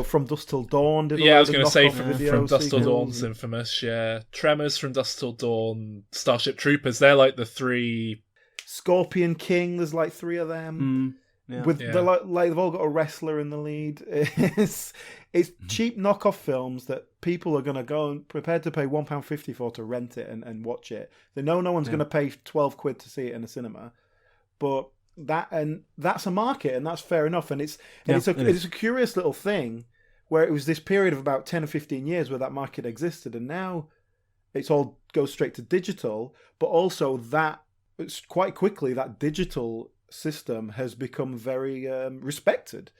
Speaker 1: From Dusk Till Dawn.
Speaker 2: I was going to say From Dusk Till Dawn's infamous. Yeah, Tremors, From Dusk Till Dawn, Starship Troopers. They're like the three.
Speaker 1: Scorpion King. There's like 3 of them. They're like they've all got a wrestler in the lead. It's cheap knockoff films that people are going to go and prepared to pay £1.50 for to rent it and watch it. They know no one's going to pay £12 to see it in a cinema. But that's a market, and that's fair enough. And it's a curious little thing where it was this period of about 10 or 15 years where that market existed, and now it's all goes straight to digital. But also it's quite quickly that digital system has become very respected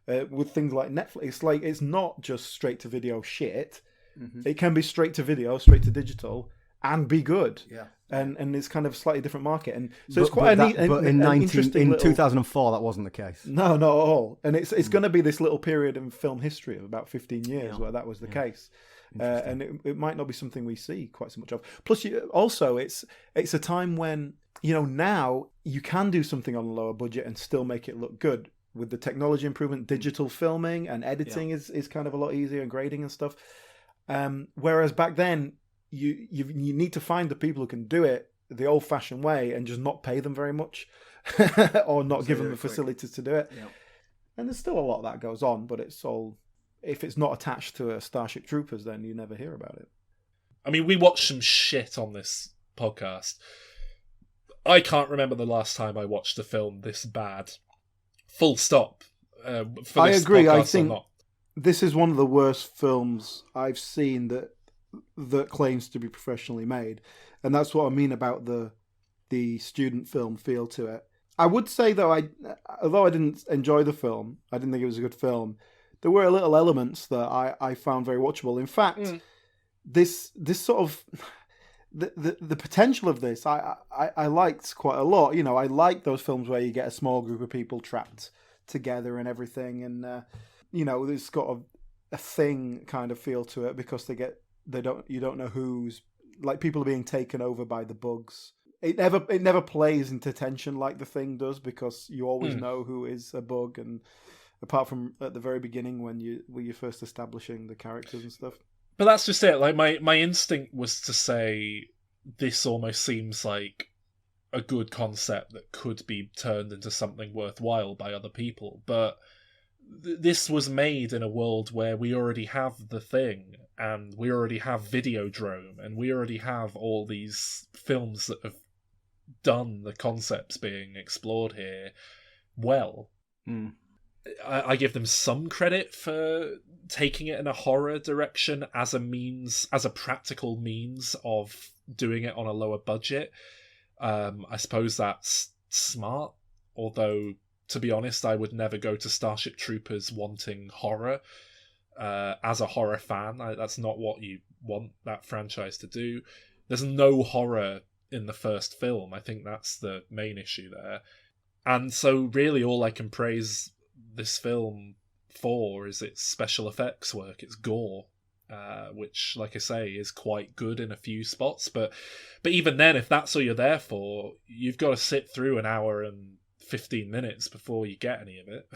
Speaker 1: with things like Netflix. It's like it's not just straight to video shit. Mm-hmm. It can be straight to video, straight to digital, and be good. Yeah. And it's kind of a slightly different market, and so it's quite interesting.
Speaker 3: In 2004, that wasn't the case.
Speaker 1: No, not at all. And it's going to be this little period in film history of about 15 years where that was the case. and it might not be something we see quite so much of. Plus, also it's a time when, now you can do something on a lower budget and still make it look good with the technology improvement. Digital filming and editing is kind of a lot easier, and grading and stuff. Whereas back then, you need to find the people who can do it the old-fashioned way and just not pay them very much, or not give them the facilities to do it. Yeah. And there's still a lot of that goes on, but it's all, if it's not attached to a Starship Troopers, then you never hear about it.
Speaker 2: I mean, we watched some shit on this podcast. I can't remember the last time I watched a film this bad. Full stop.
Speaker 1: I agree. I think this is one of the worst films I've seen that claims to be professionally made. And that's what I mean about the student film feel to it. I would say, though, although I didn't enjoy the film, I didn't think it was a good film, there were little elements that I found very watchable. In fact, this sort of the potential of this I liked quite a lot. I like those films where you get a small group of people trapped together and everything, and it's got a thing kind of feel to it because you don't know who's, like, people are being taken over by the bugs. It never plays into tension like The Thing does, because you always know who is a bug, and apart from at the very beginning when you're first establishing the characters and stuff.
Speaker 2: But that's just it. Like, my instinct was to say this almost seems like a good concept that could be turned into something worthwhile by other people, but this was made in a world where we already have The Thing, and we already have Videodrome, and we already have all these films that have done the concepts being explored here well. I give them some credit for taking it in a horror direction as a practical means of doing it on a lower budget. I suppose that's smart, although, to be honest, I would never go to Starship Troopers wanting horror. As a horror fan, that's not what you want that franchise to do. There's no horror in the first film. I think that's the main issue there. And so really all I can praise this film for is its special effects work, its gore, which, like I say, is quite good in a few spots. But even then, if that's all you're there for, you've got to sit through an hour and 15 minutes before you get any of it.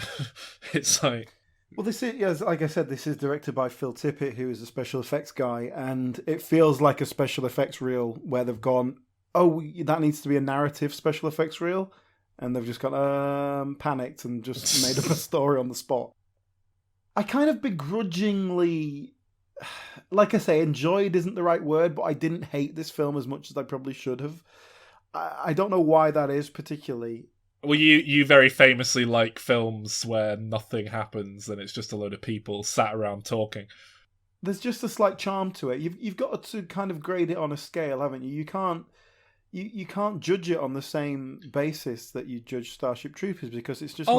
Speaker 2: It's like...
Speaker 1: Well, this is, like I said, this is directed by Phil Tippett, who is a special effects guy, and it feels like a special effects reel where they've gone, oh, that needs to be a narrative special effects reel, and they've just got panicked and just made up a story on the spot. I kind of begrudgingly, like I say, enjoyed isn't the right word, but I didn't hate this film as much as I probably should have. I don't know why that is particularly.
Speaker 2: Well, you very famously like films where nothing happens and it's just a load of people sat around talking.
Speaker 1: There's just a slight charm to it. You've got to kind of grade it on a scale, haven't you? You can't judge it on the same basis that you judge Starship Troopers, because it's just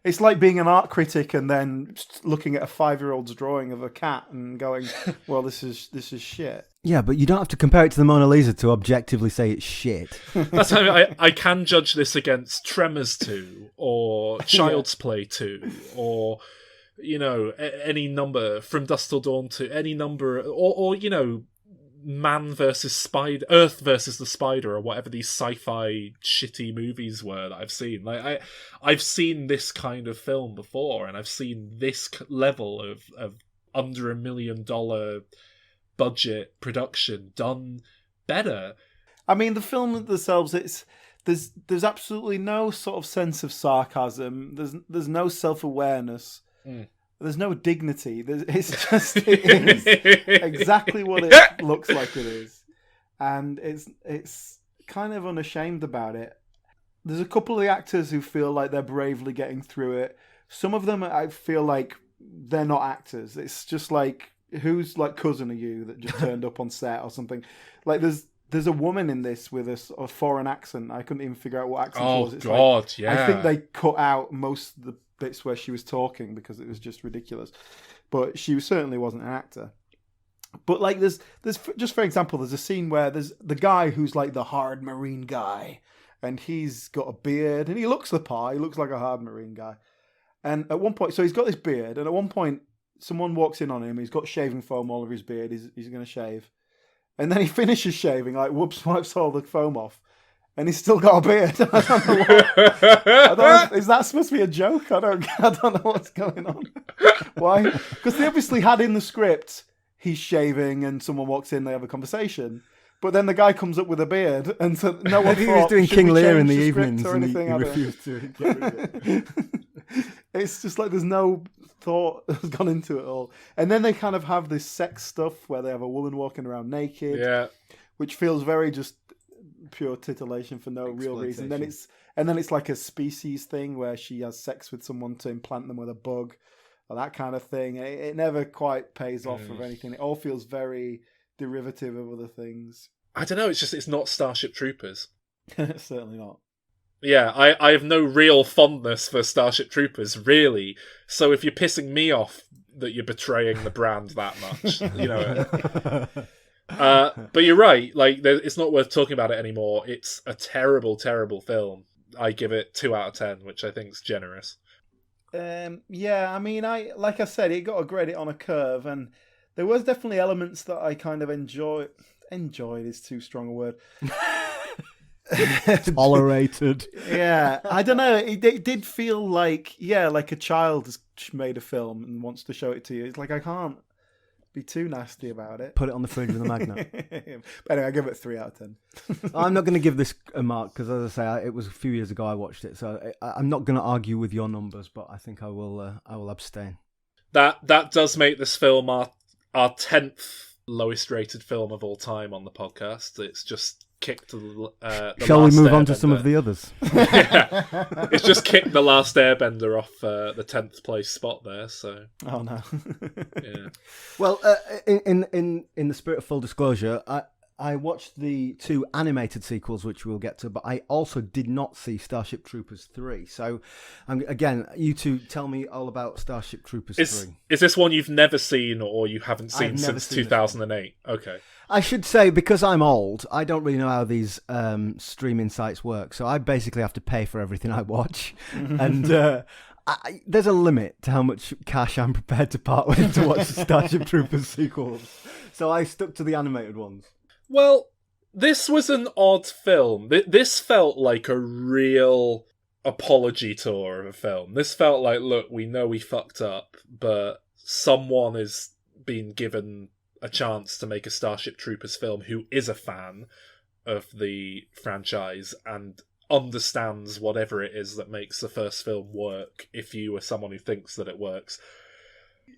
Speaker 1: it's like being an art critic and then looking at a 5-year-old's drawing of a cat and going, well, this is shit.
Speaker 3: Yeah, but you don't have to compare it to the Mona Lisa to objectively say it's shit.
Speaker 2: That's how I can judge this against Tremors 2 or Child's Play 2 or, any number, From Dusk Till Dawn to any number, or Man versus Spider, Earth versus the Spider, or whatever these sci-fi shitty movies were that I've seen. Like I've seen this kind of film before, and I've seen this level of under $1 million budget production done better.
Speaker 1: I mean, the film themselves, there's absolutely no sort of sense of sarcasm. There's no self-awareness. There's no dignity. It is exactly what it looks like it is, and it's kind of unashamed about it. There's a couple of the actors who feel like they're bravely getting through it. Some of them, I feel like they're not actors. It's just like, whose like cousin are you that just turned up on set or something? Like there's a woman in this with a foreign accent. I couldn't even figure out what accent it was.
Speaker 2: Oh God, yeah.
Speaker 1: I think they cut out most of the bits where she was talking because it was just ridiculous. But she certainly wasn't an actor. But like there's just for example, there's a scene where there's the guy who's like the hard marine guy, and he's got a beard and he looks the part. He looks like a hard marine guy. And at one point, so he's got this beard, and at one point someone walks in on him. He's got shaving foam all over his beard. He's going to shave, and then he finishes shaving, like whoops, wipes all the foam off, and he's still got a beard. I don't know is that supposed to be a joke? I don't know what's going on. Why? Because they obviously had in the script he's shaving, and someone walks in, they have a conversation. But then the guy comes up with a beard, and so no one
Speaker 3: he
Speaker 1: thought,
Speaker 3: was doing
Speaker 1: should
Speaker 3: King
Speaker 1: we
Speaker 3: Lear in
Speaker 1: change
Speaker 3: the
Speaker 1: script
Speaker 3: evenings,
Speaker 1: or
Speaker 3: and
Speaker 1: anything?
Speaker 3: he
Speaker 1: I don't know.
Speaker 3: refused to get rid of it.
Speaker 1: It's just like there's no thought has gone into it all. And then they kind of have this sex stuff where they have a woman walking around naked, which feels very just pure titillation for no real reason. Then it's like a species thing where she has sex with someone to implant them with a bug, or that kind of thing. It never quite pays off or anything. It all feels very derivative of other things.
Speaker 2: I don't know. It's not Starship Troopers.
Speaker 1: Certainly not.
Speaker 2: Yeah, I have no real fondness for Starship Troopers, really. So if you're pissing me off that you're betraying the brand that much, but you're right. Like, it's not worth talking about it anymore. It's a terrible, terrible film. I give it 2 out of 10, which I think is generous.
Speaker 1: Yeah, I mean, like I said, it got a graded on a curve, and there was definitely elements that I kind of enjoyed. Enjoyed is too strong a word.
Speaker 3: Tolerated.
Speaker 1: Yeah, I don't know. It did feel like a child has made a film and wants to show it to you. It's like I can't be too nasty about it.
Speaker 3: Put it on the fridge with a magnet.
Speaker 1: But anyway, I give it 3 out of 10.
Speaker 3: I'm not going to give this a mark because, as I say, it was a few years ago I watched it, so I'm not going to argue with your numbers, but I think I will abstain.
Speaker 2: That does make this film our 10th lowest rated film of all time on the podcast. It's just kicked the
Speaker 3: Shall we move
Speaker 2: Airbender.
Speaker 3: on to some of the others?
Speaker 2: Yeah. It's just kicked the Last Airbender off the 10th place spot there. So
Speaker 1: oh no.
Speaker 2: Yeah.
Speaker 3: Well, in the spirit of full disclosure, I watched the 2 animated sequels, which we'll get to, but I also did not see Starship Troopers 3. So, again, you two tell me all about Starship Troopers 3.
Speaker 2: Is this one you've never seen or you haven't seen since 2008? Okay.
Speaker 3: I should say, because I'm old, I don't really know how these streaming sites work. So I basically have to pay for everything I watch. And there's a limit to how much cash I'm prepared to part with to watch the Starship Troopers sequels. So I stuck to the animated ones.
Speaker 2: Well, this was an odd film. This felt like a real apology tour of a film. This felt like, look, we know we fucked up, but someone is being given a chance to make a Starship Troopers film who is a fan of the franchise and understands whatever it is that makes the first film work, if you are someone who thinks that it works.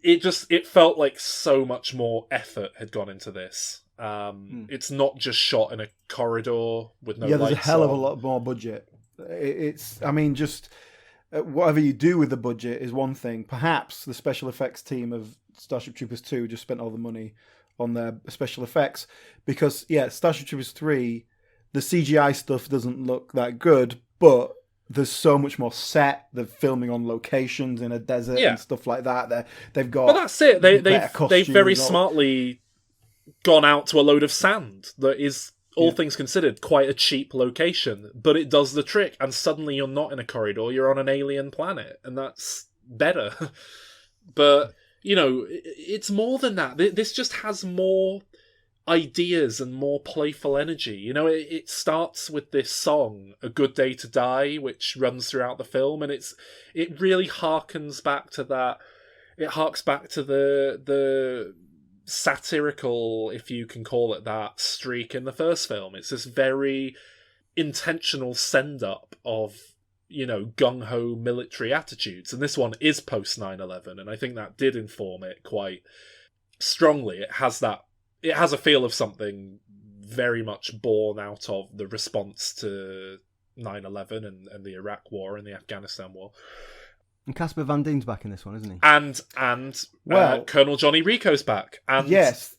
Speaker 2: It felt like so much more effort had gone into this. It's not just shot in a corridor with no lights.
Speaker 1: There's a hell of a lot more budget. Just whatever you do with the budget is one thing. Perhaps the special effects team of Starship Troopers 2 just spent all the money on their special effects because, Starship Troopers 3, the CGI stuff doesn't look that good, but there's so much more set. They're filming on locations in a desert and stuff like that. They've got.
Speaker 2: But that's it. They've very smartly gone out to a load of sand that is, all things considered, quite a cheap location, but it does the trick, and suddenly you're not in a corridor, you're on an alien planet, and that's better. But, it's more than that. This just has more ideas and more playful energy. It starts with this song, A Good Day to Die, which runs throughout the film, and it really harkens back to that. It harks back to the satirical, if you can call it that, streak in the first film. It's this very intentional send-up of, gung-ho military attitudes. And this one is post 9/11, and I think that did inform it quite strongly. It has a feel of something very much born out of the response to 9/11 and the Iraq War and the Afghanistan War.
Speaker 3: And Casper Van Dien's back in this one, isn't he?
Speaker 2: And Colonel Johnny Rico's back. And
Speaker 1: yes,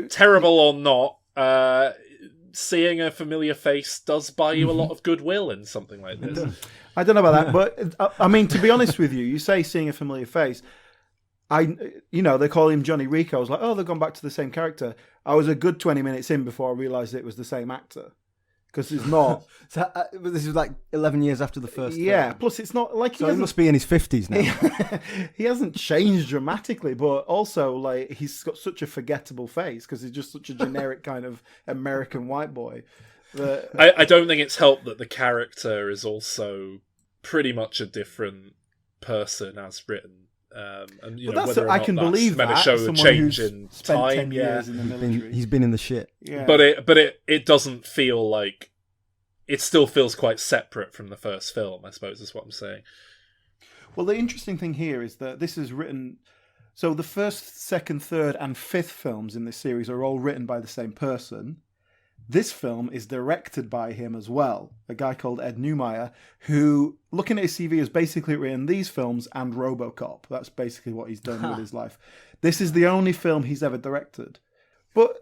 Speaker 2: terrible or not, seeing a familiar face does buy you a lot of goodwill in something like this.
Speaker 1: I don't know about that, but I mean, to be honest with you say seeing a familiar face. They call him Johnny Rico. I was like, oh, they've gone back to the same character. I was a good 20 minutes in before I realised it was the same actor. because it's not.
Speaker 3: So this is like 11 years after the first
Speaker 1: Yeah,
Speaker 3: film.
Speaker 1: plus it's not like
Speaker 3: So he must be in his 50s now.
Speaker 1: he hasn't changed dramatically, but also like he's got such a forgettable face because he's just such a generic kind of American white boy.
Speaker 2: I don't think it's helped that the character is also pretty much a different person as written. And you know, whether or
Speaker 1: I
Speaker 2: not
Speaker 1: can
Speaker 2: that's
Speaker 1: believe
Speaker 2: meant to
Speaker 1: that
Speaker 2: show a
Speaker 1: someone
Speaker 2: change
Speaker 1: who's
Speaker 2: in
Speaker 1: spent
Speaker 2: time,
Speaker 1: 10 years in the military.
Speaker 3: He's been in the shit.
Speaker 1: Yeah.
Speaker 2: But it doesn't feel like it still feels quite separate from the first film, I suppose is what I'm saying.
Speaker 1: Well, the interesting thing here is that this is written. So the first, second, third, and fifth films in this series are all written by the same person. This film is directed by him as well, a guy called Ed Neumeyer, who, looking at his CV, has basically written these films and RoboCop. That's basically what he's done with his life. This is the only film he's ever directed. But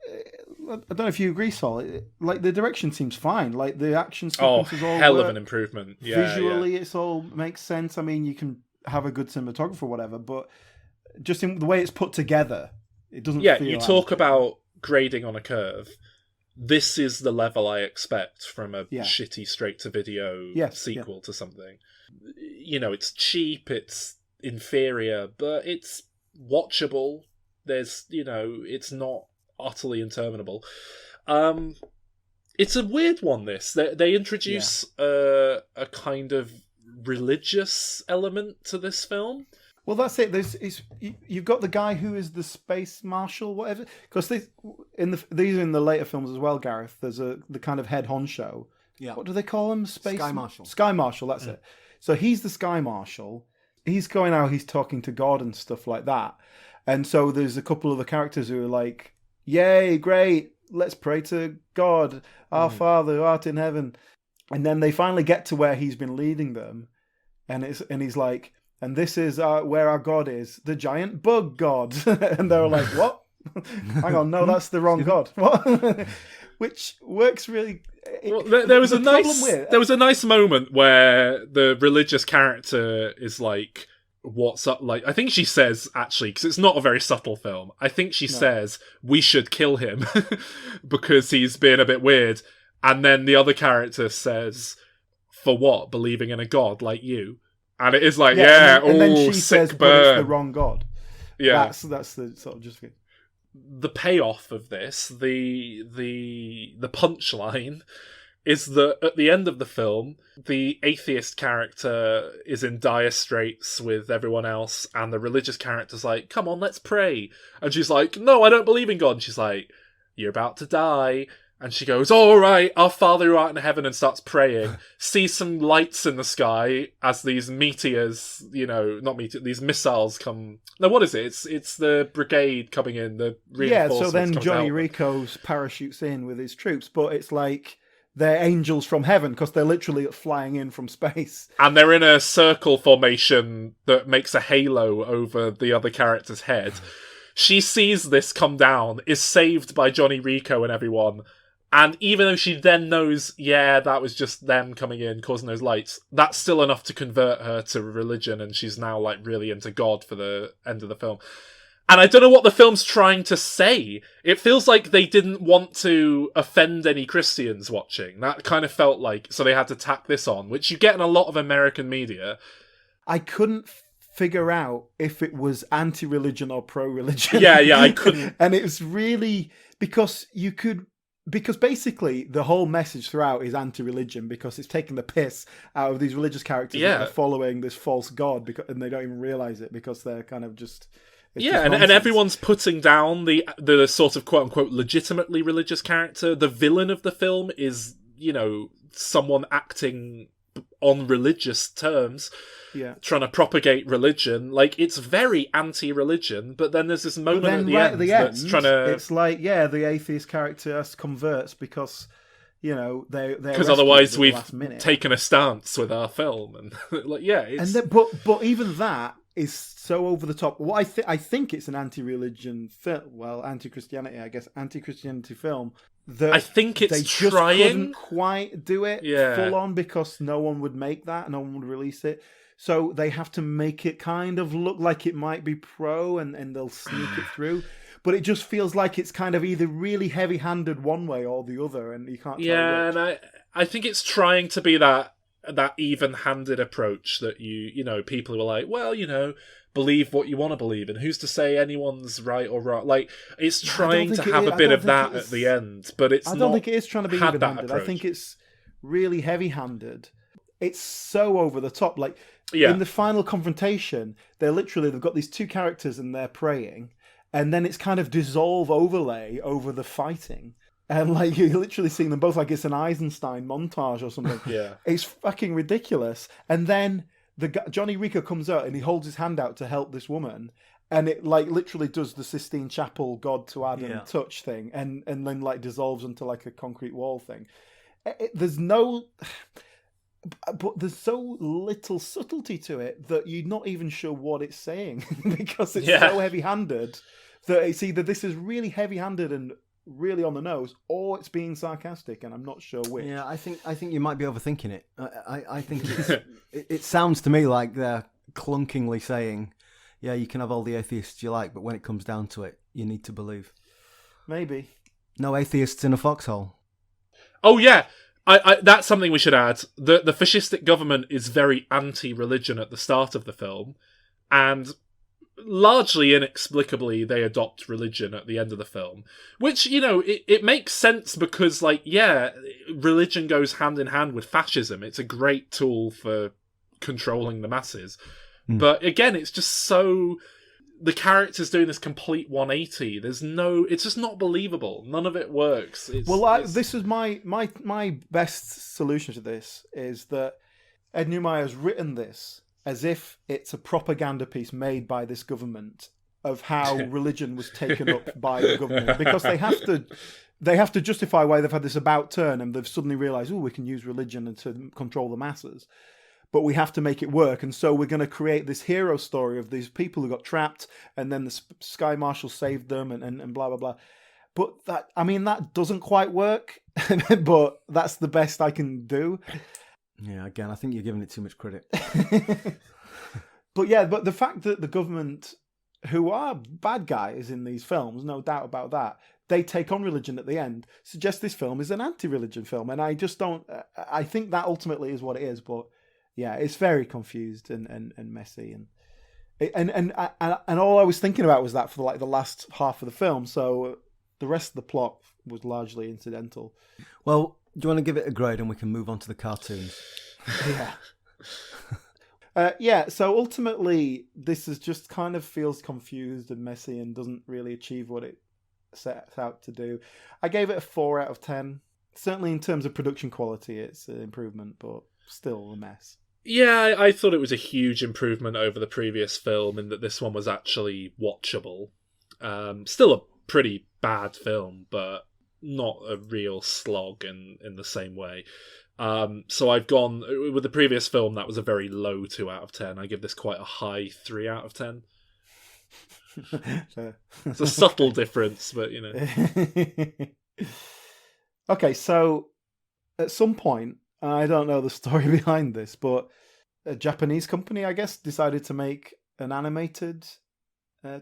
Speaker 1: I don't know if you agree, Sol. Like the direction seems fine. Like the action sequences all
Speaker 2: hell
Speaker 1: work.
Speaker 2: of an improvement. Yeah,
Speaker 1: Visually, it's all makes sense. I mean, you can have a good cinematographer or whatever, but just in the way it's put together, it doesn't.
Speaker 2: Yeah,
Speaker 1: feel
Speaker 2: you talk about grading on a curve. This is the level I expect from a shitty straight-to-video sequel to something. You know, it's cheap, it's inferior, but it's watchable. There's, you know, it's not utterly interminable. It's a weird one, this. They introduce a kind of religious element to this film.
Speaker 1: Well, that's it. You've got the guy who is the space marshal, whatever. Because these are in the later films as well, Gareth. There's the kind of head honcho.
Speaker 3: Yeah.
Speaker 1: What do they call him?
Speaker 3: Sky Marshal.
Speaker 1: Sky Marshal. That's it. So he's the Sky Marshal. He's going out. He's talking to God and stuff like that. And so there's a couple of the characters who are like, "Yay, great! Let's pray to God, our Father who art in heaven." And then they finally get to where he's been leading them, and he's like. And this is where our god is, the giant bug god. And they're like, what? Hang on, no, that's the wrong god. What? Which works really...
Speaker 2: there was a nice moment where the religious character is like, what's up? Like, I think she says, actually, because it's not a very subtle film, I think she says, we should kill him because he's being a bit weird. And then the other character says, for what? Believing in a god like you? And it is like, and then she says, but it's the
Speaker 1: wrong god.
Speaker 2: Yeah,
Speaker 1: that's the sort of justification.
Speaker 2: The payoff of this, the punchline, is that at the end of the film, the atheist character is in dire straits with everyone else, and the religious character's like, "Come on, let's pray." And she's like, "No, I don't believe in God." And she's like, "You're about to die." And she goes, "All right, our Father who art in heaven," and starts praying. Sees some lights in the sky as these meteors, these missiles come. No, what is it? It's the brigade coming in. The reinforcements.
Speaker 1: Yeah, so then Johnny Rico parachutes in with his troops, but it's like they're angels from heaven because they're literally flying in from space.
Speaker 2: And they're in a circle formation that makes a halo over the other character's head. She sees this come down, is saved by Johnny Rico and everyone. And even though she then knows, that was just them coming in, causing those lights, that's still enough to convert her to religion, and she's now like really into God for the end of the film. And I don't know what the film's trying to say. It feels like they didn't want to offend any Christians watching. That kind of felt like, so they had to tack this on, which you get in a lot of American media.
Speaker 1: I couldn't figure out if it was anti-religion or pro-religion.
Speaker 2: Yeah, I couldn't.
Speaker 1: And it was really, because basically the whole message throughout is anti-religion because it's taking the piss out of these religious characters that are following this false god and they don't even realize it because they're kind of just...
Speaker 2: and everyone's putting down the sort of quote-unquote legitimately religious character. The villain of the film is, someone acting on religious terms, trying to propagate religion. Like, it's very anti-religion, but then there's this moment at the end that's trying to...
Speaker 1: It's like, the atheist character converts because, they're
Speaker 2: because otherwise we've taken a stance with our film. And,
Speaker 1: but even that is so over the top. What I think it's an anti-religion film, anti-Christianity, I guess, anti-Christianity film. That
Speaker 2: I think it's
Speaker 1: they just couldn't quite do it full on because no one would make that, no one would release it. So they have to make it kind of look like it might be pro, and they'll sneak it through. But it just feels like it's kind of either really heavy-handed one way or the other, and you can't tell which.
Speaker 2: I think it's trying to be that even-handed approach that people who are like, well, believe what you want to believe, and who's to say anyone's right or wrong? Like, it's trying to have a bit of that at the end, but it's not. I
Speaker 1: don't think it is trying to be even-handed. I think it's really heavy-handed. It's so over the top. Like, in the final confrontation, they've got these two characters and they're praying, and then it's kind of dissolve overlay over the fighting. And like you're literally seeing them both like it's an Eisenstein montage or something.
Speaker 2: Yeah,
Speaker 1: it's fucking ridiculous. And then Johnny Rico comes out and he holds his hand out to help this woman, and it like literally does the Sistine Chapel God to Adam touch thing, and then like dissolves into like a concrete wall thing. There's so little subtlety to it that you're not even sure what it's saying because it's so heavy-handed that it's either this is really heavy-handed and really on the nose, or it's being sarcastic, and I'm not sure which.
Speaker 3: Yeah, I think you might be overthinking it. I think it sounds to me like they're clunkingly saying, yeah, you can have all the atheists you like, but when it comes down to it, you need to believe.
Speaker 1: Maybe.
Speaker 3: No atheists in a foxhole.
Speaker 2: Oh, yeah. I that's something we should add. The fascistic government is very anti-religion at the start of the film, and largely inexplicably they adopt religion at the end of the film, which it makes sense because religion goes hand in hand with fascism. It's a great tool for controlling the masses, but again it's just so the character's doing this complete 180. It's just not believable. None of it works.
Speaker 1: This is my best solution to this is that Ed Neumeier has written this as if it's a propaganda piece made by this government of how religion was taken up by the government, because they have to justify why they've had this about turn and they've suddenly realised, we can use religion to control the masses, but we have to make it work, and so we're going to create this hero story of these people who got trapped and then the Sky Marshal saved them and blah blah blah. But that doesn't quite work, but that's the best I can do.
Speaker 3: Yeah, again, I think you're giving it too much credit.
Speaker 1: But the fact that the government, who are bad guys in these films, no doubt about that, they take on religion at the end, suggests this film is an anti-religion film. And I just don't... I think that ultimately is what it is, but yeah, it's very confused and messy. And all I was thinking about was that for like the last half of the film, so the rest of the plot was largely incidental.
Speaker 3: Well, do you want to give it a grade and we can move on to the cartoons?
Speaker 1: Yeah. So ultimately, this is just kind of feels confused and messy and doesn't really achieve what it sets out to do. I gave it a 4 out of 10. Certainly in terms of production quality, it's an improvement, but still a mess.
Speaker 2: Yeah, I thought it was a huge improvement over the previous film in that this one was actually watchable. Still a pretty bad film, but not a real slog in the same way. So I've gone with the previous film. That was a very low 2 out of 10. I give this quite a high 3 out of 10. It's a subtle difference, but
Speaker 1: Okay, so at some point, I don't know the story behind this, but a Japanese company, I guess, decided to make an animated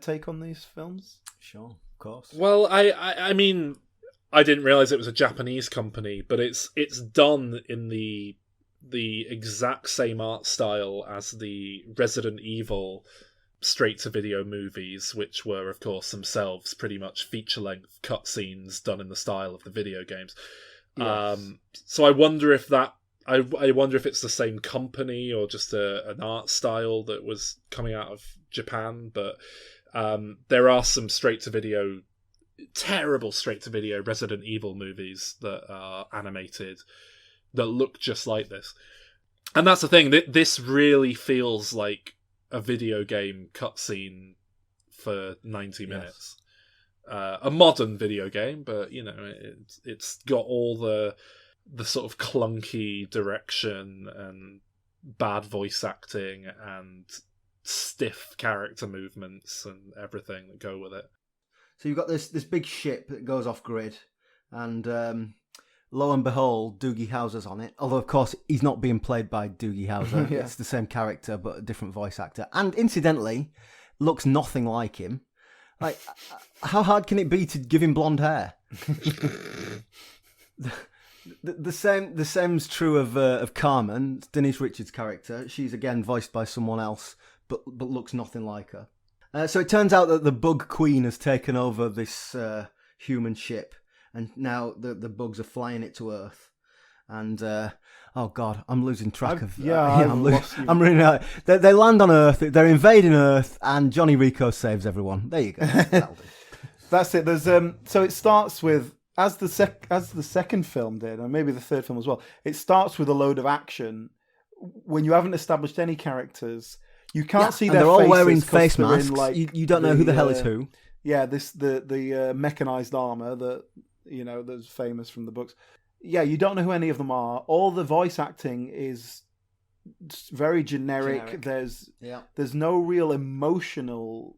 Speaker 1: take on these films.
Speaker 3: Sure, of course.
Speaker 2: Well, I mean, I didn't realize it was a Japanese company, but it's done in the exact same art style as the Resident Evil straight-to-video movies, which were, of course, themselves pretty much feature-length cutscenes done in the style of the video games. Yes. So I wonder if I wonder if it's the same company or just an art style that was coming out of Japan. But there are some terrible straight-to-video Resident Evil movies that are animated that look just like this. And that's the thing. This really feels like a video game cutscene for 90 minutes. A modern video game, but it's got all the sort of clunky direction and bad voice acting and stiff character movements and everything that go with it.
Speaker 3: So you've got this big ship that goes off grid, and lo and behold, Doogie Howser's on it. Although, of course, he's not being played by Doogie Howser. It's the same character, but a different voice actor. And incidentally, looks nothing like him. Like, how hard can it be to give him blonde hair? The same's true of Carmen, Denise Richards' character. She's again voiced by someone else, but looks nothing like her. So it turns out that the Bug Queen has taken over this human ship, and now the bugs are flying it to Earth. And oh god, I'm losing track of. I'm running out. They land on Earth. They're invading Earth, and Johnny Rico saves everyone. There you go.
Speaker 1: That's it. There's So it starts with as the second film did, and maybe the third film as well. It starts with a load of action when you haven't established any characters. You can't see their faces.
Speaker 3: They're all wearing face masks. You don't know who the hell is who.
Speaker 1: Yeah, the mechanized armor that that's famous from the books. Yeah, you don't know who any of them are. All the voice acting is very generic. There's no real emotional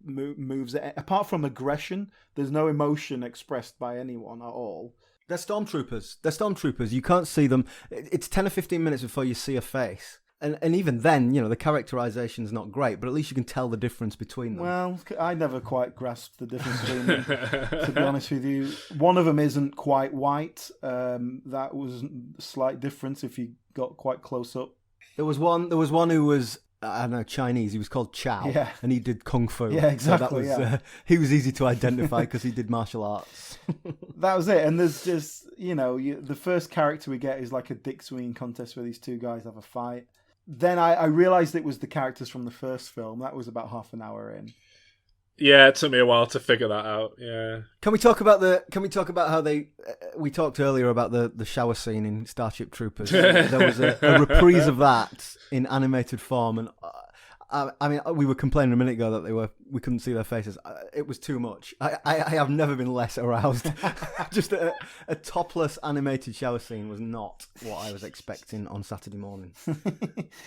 Speaker 1: moves apart from aggression. There's no emotion expressed by anyone at all.
Speaker 3: They're stormtroopers. You can't see them. It's 10 or 15 minutes before you see a face. And even then, the characterization's not great, but at least you can tell the difference between them.
Speaker 1: Well, I never quite grasped the difference between them, to be honest with you. One of them isn't quite white. That was a slight difference if you got quite close up.
Speaker 3: There was one who was, I don't know, Chinese. He was called Chow, and he did kung fu.
Speaker 1: Yeah, exactly.
Speaker 3: So that was, he was easy to identify because he did martial arts.
Speaker 1: That was it. And there's just, the first character we get is like a dick swinging contest where these two guys have a fight. Then I realised it was the characters from the first film. That was about half an hour in.
Speaker 2: Yeah, it took me a while to figure that out. Yeah.
Speaker 3: Can we talk about how they? We talked earlier about the shower scene in Starship Troopers. There was a reprise of that in animated form, and I mean, we were complaining a minute ago that we couldn't see their faces. It was too much. I have never been less aroused. Just a topless animated shower scene was not what I was expecting on Saturday morning.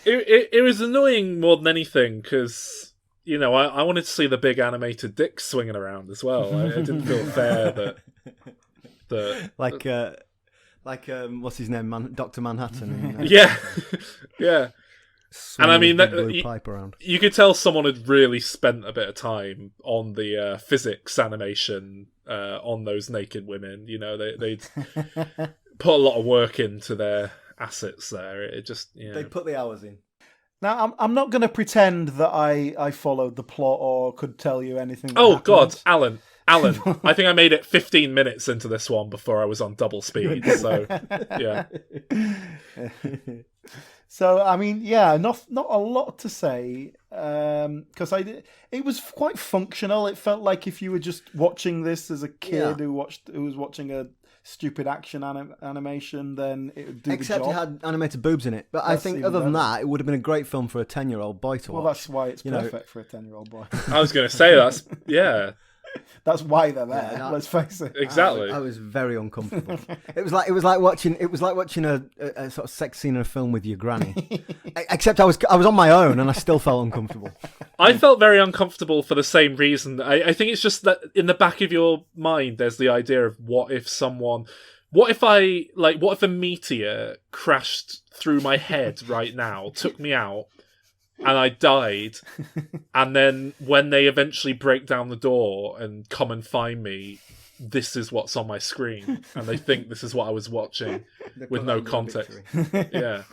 Speaker 2: It was annoying more than anything because I wanted to see the big animated dick swinging around as well. It didn't feel fair that
Speaker 3: like what's his name, Dr. Manhattan.
Speaker 2: Yeah. And I mean,
Speaker 3: pipe around.
Speaker 2: You could tell someone had really spent a bit of time on the physics animation on those naked women. They'd put a lot of work into their assets there. It just
Speaker 3: They put the hours in.
Speaker 1: Now, I'm not going to pretend that I followed the plot or could tell you anything.
Speaker 2: God, Alan, I think I made it 15 minutes into this one before I was on double speed. So, yeah.
Speaker 1: So, I mean, not a lot to say because it was quite functional. It felt like if you were just watching this as a kid who was watching a stupid action animation, then it would do
Speaker 3: Except
Speaker 1: the job.
Speaker 3: it had animated boobs in it. But I think other than that, it would have been a great film for a 10-year-old boy to watch.
Speaker 1: Well, that's why it's perfect for a 10-year-old boy.
Speaker 2: I was going to say
Speaker 1: That's why they're there. Let's face it.
Speaker 2: Exactly.
Speaker 3: I was very uncomfortable. It was like watching a sort of sex scene in a film with your granny. Except I was on my own and I still felt uncomfortable.
Speaker 2: I felt very uncomfortable for the same reason. I think it's just that in the back of your mind, there's the idea of what if a meteor crashed through my head right now, took me out, and I died, and then when they eventually break down the door and come and find me, this is what's on my screen, and they think this is what I was watching with no context. Yeah.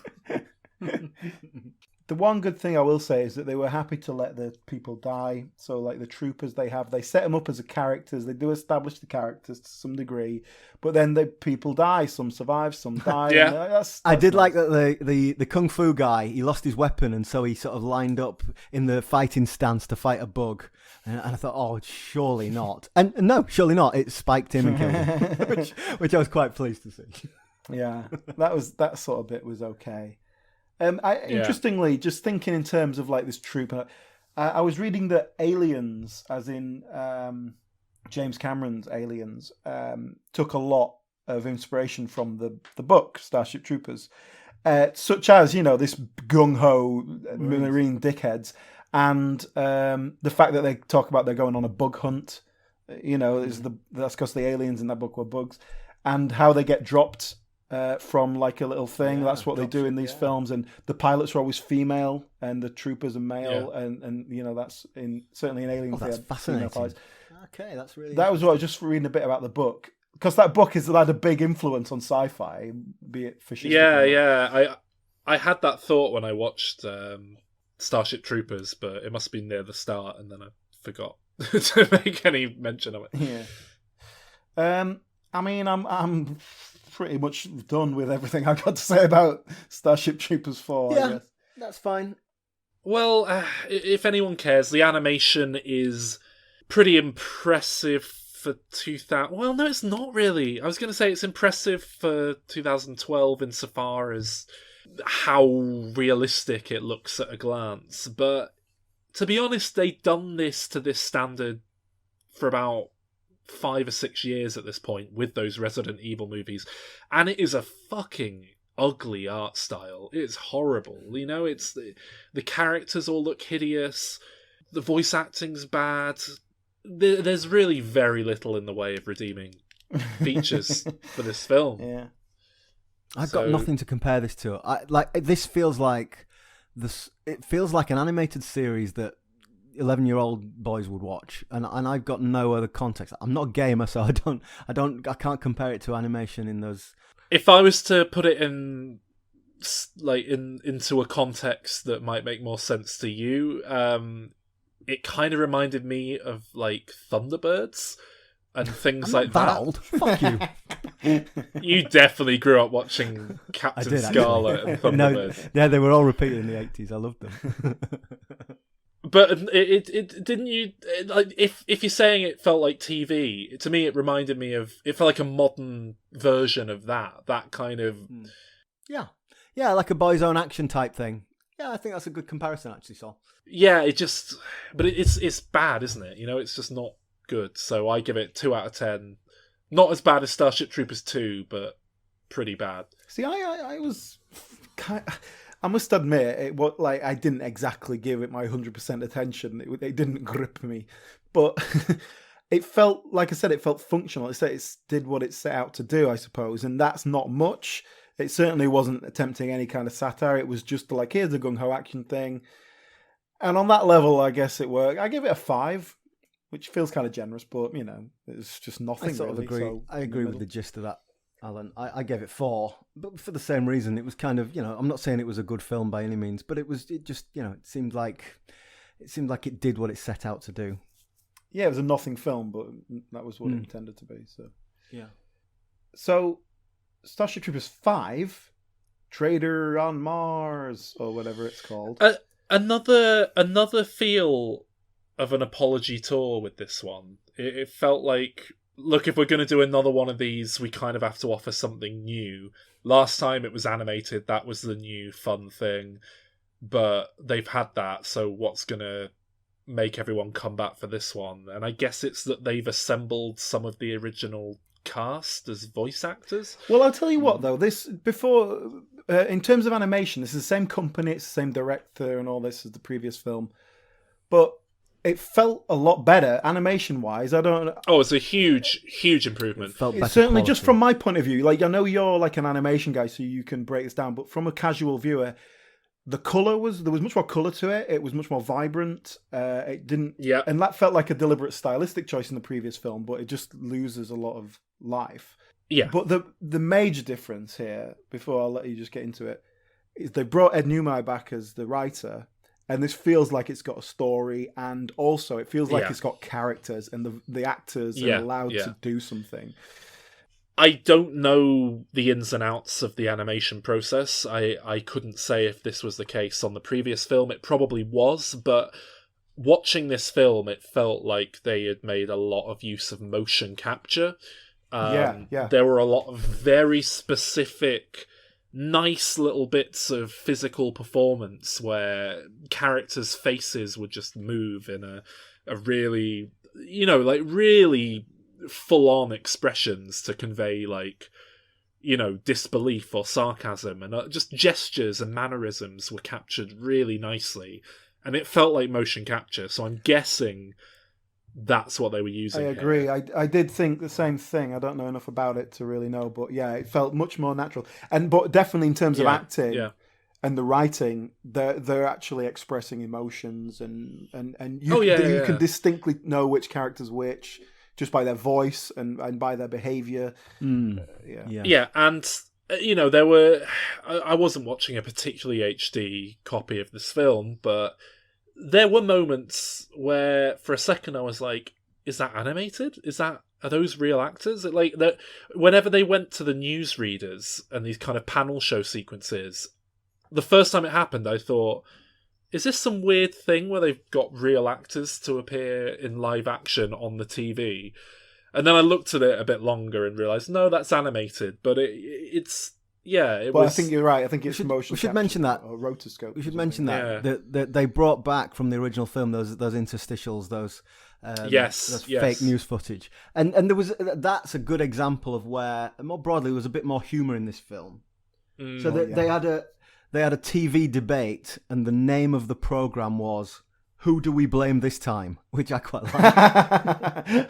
Speaker 1: The one good thing I will say is that they were happy to let the people die. So, like the troopers they set them up as characters. They do establish the characters to some degree, but then the people die. Some survive, some die.
Speaker 2: Yeah.
Speaker 3: I did like that the kung fu guy. He lost his weapon, and so he sort of lined up in the fighting stance to fight a bug. And I thought, oh, surely not. And no, surely not. It spiked him and killed him, which I was quite pleased to see.
Speaker 1: Yeah, that sort of bit was okay. Interestingly, just thinking in terms of like this troop, I was reading that Aliens, as in James Cameron's Aliens, took a lot of inspiration from the book Starship Troopers, such as this gung ho marine dickheads, and the fact that they talk about they're going on a bug hunt. That's because the aliens in that book were bugs, and how they get dropped. From like a little thing. That's what they do in these films, and the pilots are always female and the troopers are male, and that's certainly in Aliens.
Speaker 3: That's fascinating. Okay, that's really.
Speaker 1: That was what I was just reading a bit about the book. because that book has had a big influence on sci-fi, be it fascistic.
Speaker 2: Yeah. I had that thought when I watched Starship Troopers, but it must be near the start, and then I forgot to make any mention of it.
Speaker 1: Yeah. I mean, I'm pretty much done with everything I've got to say about Starship Troopers 4.
Speaker 3: Yeah,
Speaker 1: I guess.
Speaker 3: that's fine.
Speaker 2: Well, if anyone cares, the animation is pretty impressive for 2000. Well, no, it's not really. I was going to say it's impressive for 2012 insofar as how realistic it looks at a glance. But to be honest, they've done this to this standard for about 5 or 6 years at this point with those Resident Evil movies, and it is a fucking ugly art style. It's horrible. You know, it's the characters all look hideous. The voice acting's bad. There's really very little in the way of redeeming features for this film.
Speaker 1: Yeah,
Speaker 3: I've got nothing to compare this to. This feels like this. It feels like an animated series that 11-year-old boys would watch, and I've got no other context. I'm not a gamer, so I can't compare it to animation in those.
Speaker 2: If I was to put it in into a context that might make more sense to you, it kind of reminded me of like Thunderbirds and things like that.
Speaker 3: Old. Fuck you.
Speaker 2: You definitely grew up watching Captain Scarlet and Thunderbirds.
Speaker 3: Yeah, they were all repeated in the 80s. I loved them.
Speaker 2: But it didn't you like if you're saying it felt like TV, to me it reminded me of, it felt like a modern version of that kind of
Speaker 3: yeah, like a Boys Own Action type thing. Yeah, I think that's a good comparison actually, Sol.
Speaker 2: Yeah, it's bad, isn't it? You know, it's just not good. So I give it 2 out of 10. Not as bad as Starship Troopers 2, but pretty bad.
Speaker 1: See, I was I must admit, I didn't exactly give it my 100% attention. It didn't grip me, but it felt, like I said, it felt functional. It did what it set out to do, I suppose, and that's not much. It certainly wasn't attempting any kind of satire. It was just like, here's a gung-ho action thing, and on that level, I guess it worked. I give it a 5, which feels kind of generous, but you know, it's just nothing.
Speaker 3: I sort of agree.
Speaker 1: So
Speaker 3: I agree with the gist of that, Alan. I gave it 4, but for the same reason. It was kind of, you know, I'm not saying it was a good film by any means, but it just, you know, it seemed like it did what it set out to do.
Speaker 1: Yeah, it was a nothing film, but that was what it intended to be. So
Speaker 3: yeah.
Speaker 1: So Starship Troopers 5, Traitor on Mars, or whatever it's called.
Speaker 2: Another feel of an apology tour with this one. It felt like, look, if we're going to do another one of these, we kind of have to offer something new. Last time it was animated, that was the new fun thing. But they've had that, so what's going to make everyone come back for this one? And I guess it's that they've assembled some of the original cast as voice actors.
Speaker 1: Well, I'll tell you what, though. In terms of animation, this is the same company, it's the same director and all this as the previous film. But it felt a lot better animation-wise.
Speaker 2: It's a huge improvement.
Speaker 3: It felt better
Speaker 1: certainly,
Speaker 3: quality.
Speaker 1: just from my point of view. Like, I know you're like an animation guy, so you can break this down. But from a casual viewer, there was much more color to it. It was much more vibrant. It didn't, and that felt like a deliberate stylistic choice in the previous film. But it just loses a lot of life.
Speaker 2: Yeah.
Speaker 1: But the major difference here, before I'll let you just get into it, is they brought Ed Newmeyer back as the writer. And this feels like it's got a story, and also it feels like it's got characters, and the actors are allowed to do something.
Speaker 2: I don't know the ins and outs of the animation process. I couldn't say if this was the case on the previous film. It probably was, but watching this film, it felt like they had made a lot of use of motion capture. There were a lot of very specific, nice little bits of physical performance where characters' faces would just move in a really, you know, like really full-on expressions to convey, like, you know, disbelief or sarcasm, and just gestures and mannerisms were captured really nicely, and it felt like motion capture. So I'm guessing that's what they were using.
Speaker 1: I agree. I did think the same thing. I don't know enough about it to really know, but yeah, it felt much more natural. But definitely in terms of acting and the writing, they're actually expressing emotions, and you can distinctly know which character's which. just by their voice and by their behaviour.
Speaker 2: Yeah, and there were. I wasn't watching a particularly HD copy of this film, but there were moments where, for a second, I was like, "Is that animated? Are those real actors?" Like that. Whenever they went to the newsreaders and these kind of panel show sequences, the first time it happened, I thought, "Is this some weird thing where they've got real actors to appear in live action on the TV?" And then I looked at it a bit longer and realised, no, that's animated. But it's it was.
Speaker 1: I think you're right. I think it's motion.
Speaker 3: We should mention that.
Speaker 1: Or rotoscope.
Speaker 3: We should mention that they brought back from the original film those interstitials, those fake news footage, and that's a good example of where, more broadly, there was a bit more humour in this film. So they had a TV debate, and the name of the programme was "Who Do We Blame This Time?" which I quite like.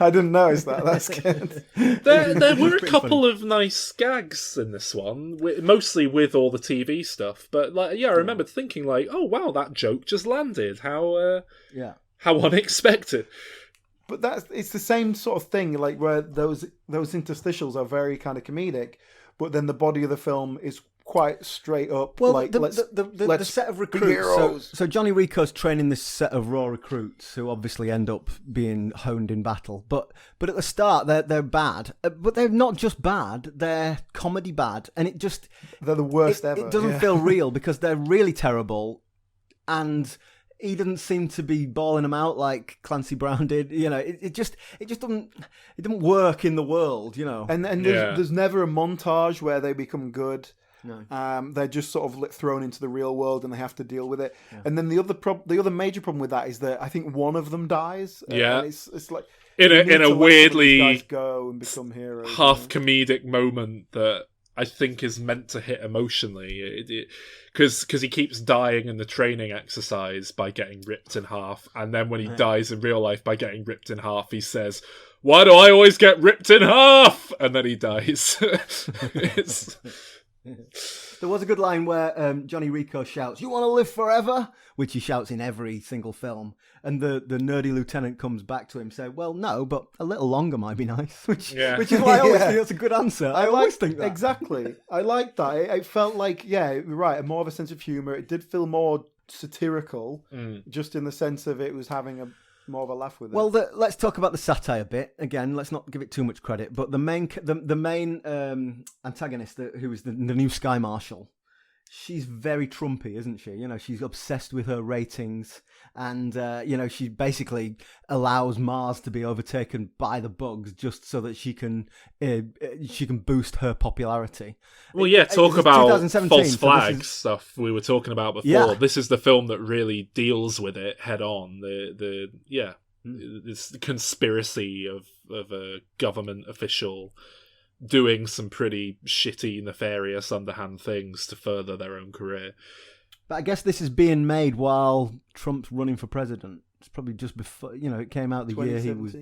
Speaker 1: I didn't notice that. That's good.
Speaker 2: There were a couple of nice gags in this one, mostly with all the TV stuff. But I remember thinking oh wow, that joke just landed. How unexpected.
Speaker 1: But it's the same sort of thing, like where those interstitials are very kind of comedic, but then the body of the film is quite straight up.
Speaker 3: Well,
Speaker 1: like,
Speaker 3: the set of recruits. So Johnny Rico's training this set of raw recruits who obviously end up being honed in battle. But at the start, they're bad. But they're not just bad; they're comedy bad, and
Speaker 1: they're the worst ever.
Speaker 3: It doesn't feel real because they're really terrible, and he doesn't seem to be bawling them out like Clancy Brown did. It just didn't work in the world. And
Speaker 1: there's never a montage where they become good.
Speaker 3: No.
Speaker 1: They're just sort of thrown into the real world and they have to deal with it. Yeah. And then the other major problem with that is that I think one of them dies. And it's like
Speaker 2: in a weirdly
Speaker 1: guys go and become heroes.
Speaker 2: Half comedic moment that I think is meant to hit emotionally, because he keeps dying in the training exercise by getting ripped in half, and then when he dies in real life by getting ripped in half, he says, "Why do I always get ripped in half?" And then he dies.
Speaker 3: There was a good line where Johnny Rico shouts, "You want to live forever?" which he shouts in every single film. And the nerdy lieutenant comes back to him saying, "Well, no, but a little longer might be nice." Which is why I always think that's a good answer. I always think that.
Speaker 1: Exactly. I like that. It felt like, you're right, more of a sense of humour. It did feel more satirical, just in the sense of it was having more of a laugh with it.
Speaker 3: Well, let's talk about the satire bit again. Let's not give it too much credit, but the main antagonist, who is the new Sky Marshal, she's very Trumpy, isn't she? She's obsessed with her ratings, and she basically allows Mars to be overtaken by the bugs just so that she can boost her popularity.
Speaker 2: Well, talk about false flag stuff we were talking about before. Yeah. This is the film that really deals with it head on. This conspiracy of a government official doing some pretty shitty, nefarious, underhand things to further their own career.
Speaker 3: But I guess this is being made while Trump's running for president. It's probably just before, it came out the year he was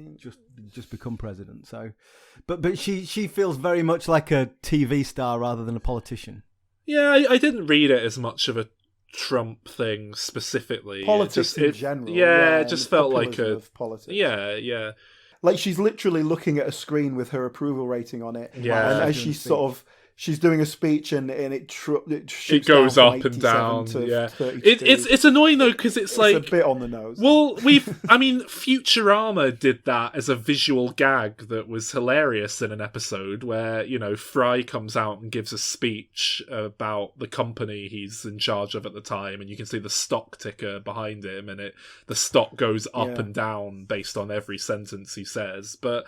Speaker 3: just become president. So, but she feels very much like a TV star rather than a politician.
Speaker 2: Yeah, I didn't read it as much of a Trump thing specifically.
Speaker 1: Politics in general.
Speaker 2: Yeah, it just felt like
Speaker 1: politics.
Speaker 2: Yeah.
Speaker 1: Like she's literally looking at a screen with her approval rating on it.
Speaker 2: Yeah.
Speaker 1: And as she's doing a speech and it
Speaker 2: goes up and down. Yeah. It's annoying though, because it's like
Speaker 1: a bit on the nose.
Speaker 2: Well, Futurama did that as a visual gag that was hilarious in an episode where, Fry comes out and gives a speech about the company he's in charge of at the time, and you can see the stock ticker behind him, and the stock goes up and down based on every sentence he says. But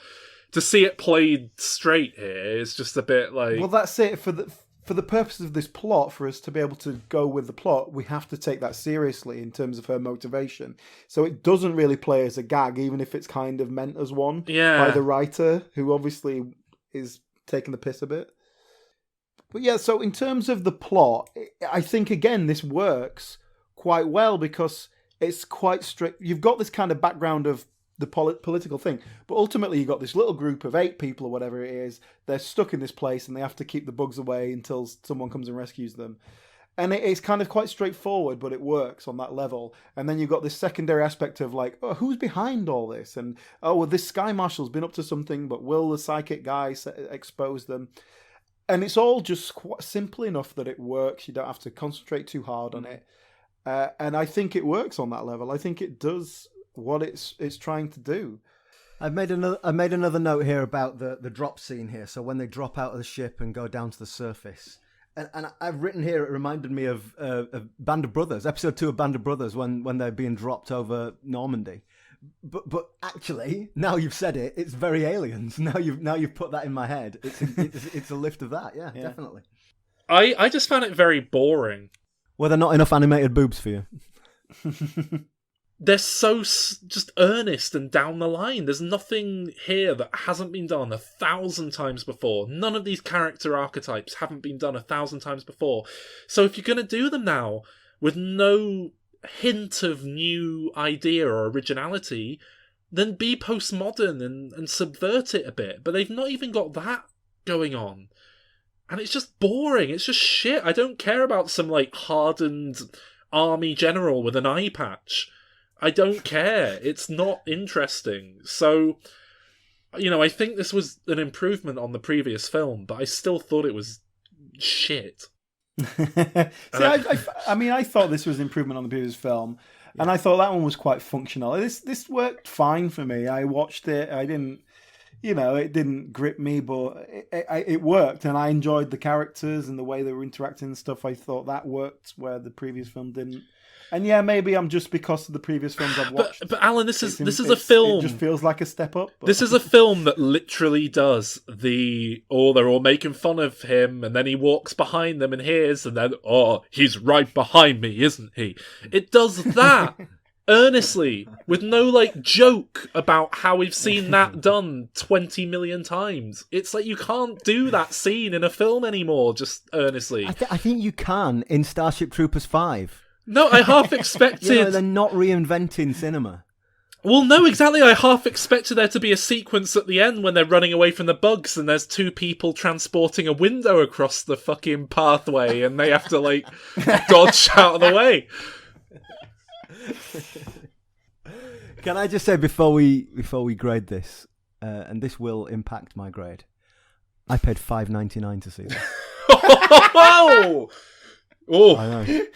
Speaker 2: to see it played straight here is just a bit like...
Speaker 1: Well, that's it. For the purposes of this plot, for us to be able to go with the plot, we have to take that seriously in terms of her motivation. So it doesn't really play as a gag, even if it's kind of meant as one by the writer, who obviously is taking the piss a bit. But so in terms of the plot, I think, again, this works quite well because it's quite strict. You've got this kind of background of the political thing, but ultimately you've got this little group of 8 people or whatever it is. They're stuck in this place and they have to keep the bugs away until someone comes and rescues them. And it's kind of quite straightforward, but it works on that level. And then you've got this secondary aspect of like, oh, who's behind all this? And, oh, well, this Sky Marshal's been up to something, but will the psychic guy expose them? And it's all just quite simple enough that it works. You don't have to concentrate too hard on it. And I think it works on that level. I think it does what it's trying to do.
Speaker 3: I made another note here about the drop scene here. So when they drop out of the ship and go down to the surface. And I've written here, it reminded me of Band of Brothers, episode 2 of Band of Brothers, when they're being dropped over Normandy. But actually, now you've said it, it's very Aliens. Now you've put that in my head. It's a lift of that, yeah. Definitely.
Speaker 2: I just found it very boring.
Speaker 3: Were there not enough animated boobs for you?
Speaker 2: They're so just earnest and down the line. There's nothing here that hasn't been done 1,000 times before. None of these character archetypes haven't been done 1,000 times before. So if you're going to do them now with no hint of new idea or originality, then be postmodern and subvert it a bit. But they've not even got that going on. And it's just boring. It's just shit. I don't care about some like hardened army general with an eye patch. I don't care. It's not interesting. So, I think this was an improvement on the previous film, but I still thought it was shit.
Speaker 1: I thought this was an improvement on the previous film, and I thought that one was quite functional. This worked fine for me. I watched it. I didn't, it didn't grip me, but it worked, and I enjoyed the characters and the way they were interacting and stuff. I thought that worked where the previous film didn't. And yeah, maybe I'm just because of the previous films I've watched.
Speaker 2: But Alan, this is a film.
Speaker 1: It just feels like a step up. But...
Speaker 2: This is a film that literally does they're all making fun of him, and then he walks behind them and hears, and then, he's right behind me, isn't he? It does that earnestly, with no joke about how we've seen that done 20 million times. It's like you can't do that scene in a film anymore, just earnestly.
Speaker 3: I think you can in Starship Troopers 5.
Speaker 2: No, I half expected...
Speaker 3: they're not reinventing cinema.
Speaker 2: Well, no, exactly. I half expected there to be a sequence at the end when they're running away from the bugs and there's 2 people transporting a window across the fucking pathway and they have to, dodge out of the way.
Speaker 3: Can I just say before we grade this, and this will impact my grade, I paid $5.99 to see this.
Speaker 2: Oh!
Speaker 3: I know.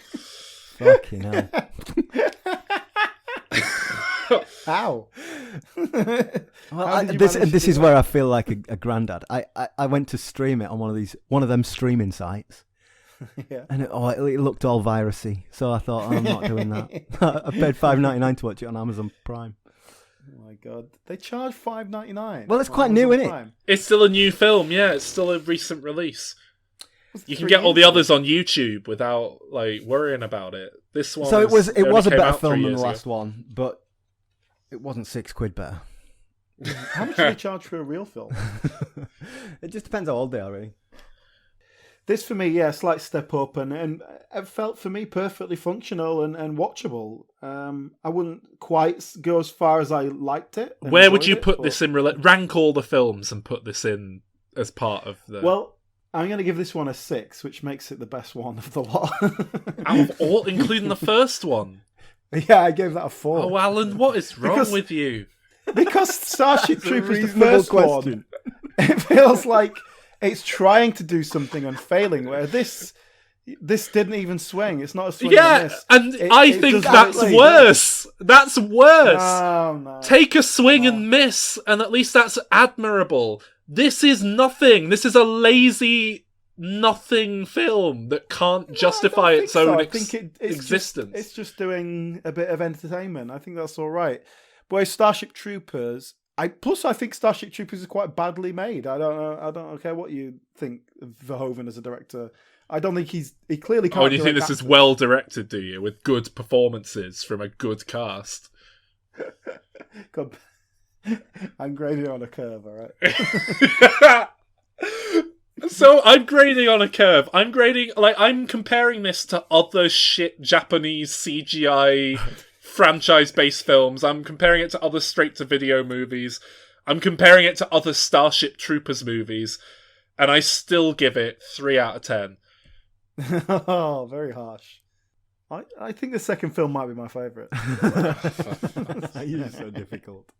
Speaker 3: Fucking hell.
Speaker 1: How?
Speaker 3: Well, this is where I feel like a granddad. I went to stream it on one of them streaming sites.
Speaker 1: Yeah.
Speaker 3: And it looked all virusy. So I thought, I'm not doing that. I paid $5.99 to watch it on Amazon Prime.
Speaker 1: Oh my god. They charge $5.99.
Speaker 3: Well, it's quite new, isn't it?
Speaker 2: It's still a new film, yeah. It's still a recent release. You can get all the others on YouTube without worrying about it. This one,
Speaker 3: so it was a better film than the last one, but it wasn't £6 better.
Speaker 1: How much do they charge for a real film?
Speaker 3: It just depends how old they are, really.
Speaker 1: This for me, a slight step up, and it felt for me perfectly functional and watchable. I wouldn't quite go as far as I liked it.
Speaker 2: Where would you put this in? Rank all the films and put this in as part of the.
Speaker 1: Well, I'm going to give this one a 6, which makes it the best one of the lot.
Speaker 2: Out of all, including the first one?
Speaker 1: Yeah, I gave that a 4.
Speaker 2: Oh, Alan, what is wrong with you?
Speaker 1: Because Starship Troopers, the first one, it feels like it's trying to do something and failing, where this didn't even swing. It's not a swing and miss.
Speaker 2: And I think that's worse. That's worse.
Speaker 1: No.
Speaker 2: Take a swing and miss, and at least that's admirable. This is nothing. This is a lazy nothing film that can't justify its own existence.
Speaker 1: It's just doing a bit of entertainment. I think that's all right. But Starship Troopers, I think Starship Troopers is quite badly made. I don't care what you think of Verhoeven as a director. I don't think he clearly can't.
Speaker 2: Oh, do you think this is well directed? Do you, with good performances from a good cast?
Speaker 1: God. I'm grading on a curve, all right?
Speaker 2: So I'm grading on a curve. I'm comparing this to other shit Japanese CGI franchise-based films. I'm comparing it to other straight-to-video movies. I'm comparing it to other Starship Troopers movies. And I still give it 3 out of 10.
Speaker 1: Oh, very harsh. I think the second film might be my favourite.
Speaker 3: You're so difficult.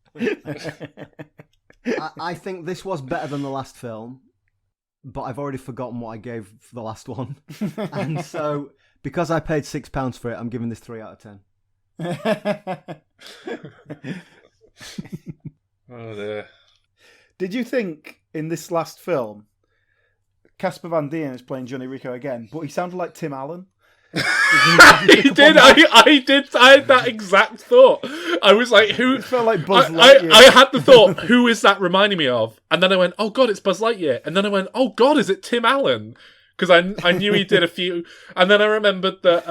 Speaker 3: I think this was better than the last film, but I've already forgotten what I gave for the last one. And so, because I paid £6 for it, I'm giving this 3 out of 10.
Speaker 2: Oh dear.
Speaker 1: Did you think in this last film, Casper Van Dien is playing Johnny Rico again, but he sounded like Tim Allen?
Speaker 2: He did. I did. I had that exact thought. I was like, "Who?"
Speaker 1: It felt like Buzz Lightyear.
Speaker 2: I had the thought, "Who is that reminding me of?" And then I went, "Oh God, it's Buzz Lightyear." And then I went, "Oh God, is it Tim Allen?" Because I knew he did a few. And then I remembered that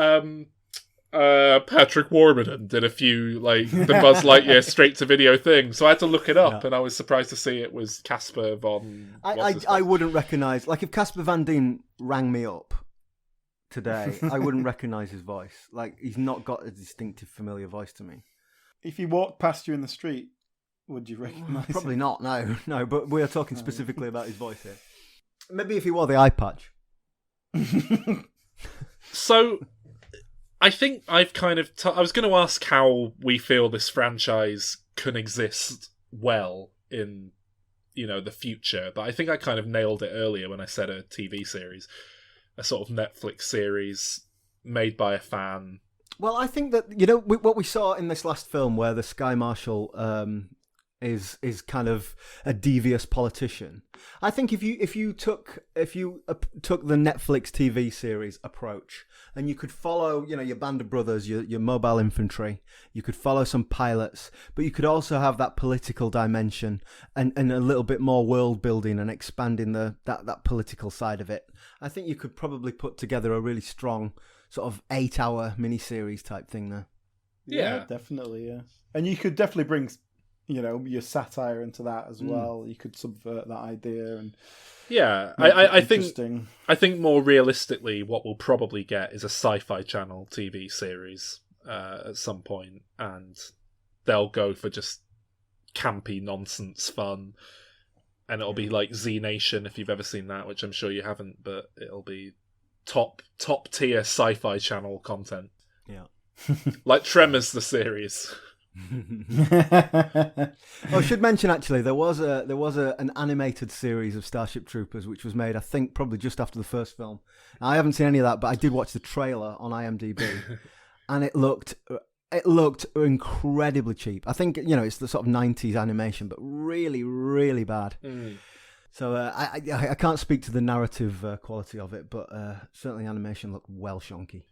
Speaker 2: Patrick Warburton did a few like the Buzz Lightyear straight to video thing. So I had to look it up, and I was surprised to see it was Casper von.
Speaker 3: I wouldn't recognise, like, if Casper Van Dien rang me up today, I wouldn't recognise his voice. Like, he's not got a distinctive, familiar voice to me.
Speaker 1: If he walked past you in the street, would you recognise him?
Speaker 3: Probably not, no, but we are talking specifically about his voice here. Maybe if he wore the eye patch.
Speaker 2: So, I think I've kind of... I was going to ask how we feel this franchise can exist well in, the future, but I think I kind of nailed it earlier when I said a TV series. A sort of Netflix series made by a fan.
Speaker 3: Well, I think that, what we saw in this last film where the Sky Marshal is kind of a devious politician. I think if you took the Netflix TV series approach and you could follow, your band of brothers, your mobile infantry, you could follow some pilots, but you could also have that political dimension and a little bit more world building and expanding that political side of it. I think you could probably put together a really strong sort of 8-hour miniseries type thing there.
Speaker 1: Yeah, definitely, yeah. And you could definitely bring, your satire into that as well. You could subvert that idea and
Speaker 2: I think more realistically, what we'll probably get is a Sci-Fi Channel TV series at some point, and they'll go for just campy nonsense fun, and it'll be like Z Nation if you've ever seen that, which I'm sure you haven't, but it'll be top tier Sci-Fi Channel content.
Speaker 3: Yeah,
Speaker 2: like Tremors the series.
Speaker 3: I should mention actually there was an animated series of Starship Troopers which was made, I think, probably just after the first film. Now, I haven't seen any of that, but I did watch the trailer on IMDb, and it looked incredibly cheap. I think it's the sort of 90s animation, but really, really bad. So I can't speak to the narrative quality of it, but certainly animation looked well shonky.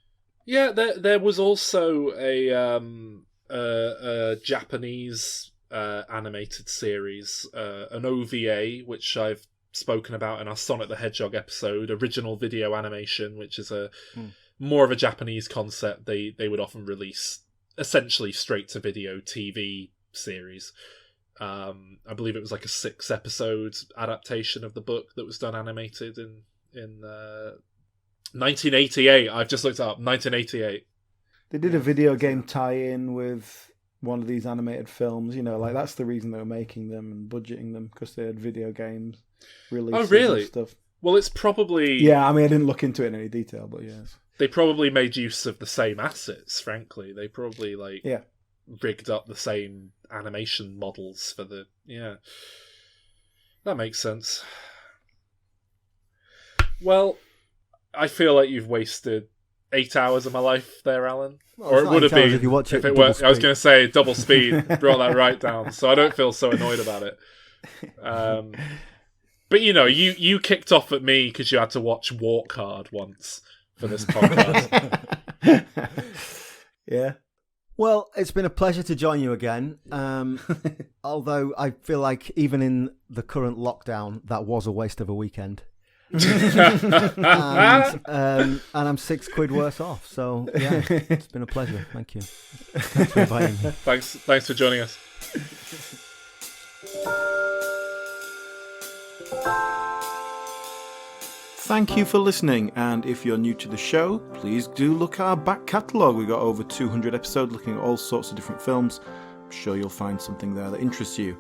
Speaker 2: Yeah, there was also a Japanese animated series, an OVA, which I've spoken about in our Sonic the Hedgehog episode, original video animation, which is more of a Japanese concept. They would often release essentially straight to video TV series. I believe it was like a 6-episode adaptation of the book that was done animated in 1988. I've just looked it up, 1988.
Speaker 1: They did a video game tie-in with one of these animated films. Like that's the reason they were making them and budgeting them, because they had video games releases.
Speaker 2: Oh, really?
Speaker 1: And stuff.
Speaker 2: Well, it's probably...
Speaker 1: Yeah, I mean, I didn't look into it in any detail, but yes.
Speaker 2: They probably made use of the same assets, frankly. They probably, rigged up the same animation models for the... Yeah. That makes sense. Well, I feel like you've wasted 8 hours of my life there, Alan.
Speaker 3: Well,
Speaker 2: or it would have been
Speaker 3: if you watch it
Speaker 2: if it were. I was going to say double speed, brought that right down, so I don't feel so annoyed about it. But you kicked off at me because you had to watch Walk Hard once for this podcast.
Speaker 1: Yeah.
Speaker 3: Well, it's been a pleasure to join you again. Although I feel like even in the current lockdown, that was a waste of a weekend. and I'm £6 worse off. So yeah, it's been a pleasure. Thank you. Thanks for inviting me.
Speaker 2: Thanks for joining us.
Speaker 1: Thank you for listening, and if you're new to the show, please do look at our back catalogue. We've got over 200 episodes looking at all sorts of different films. I'm sure you'll find something there that interests you.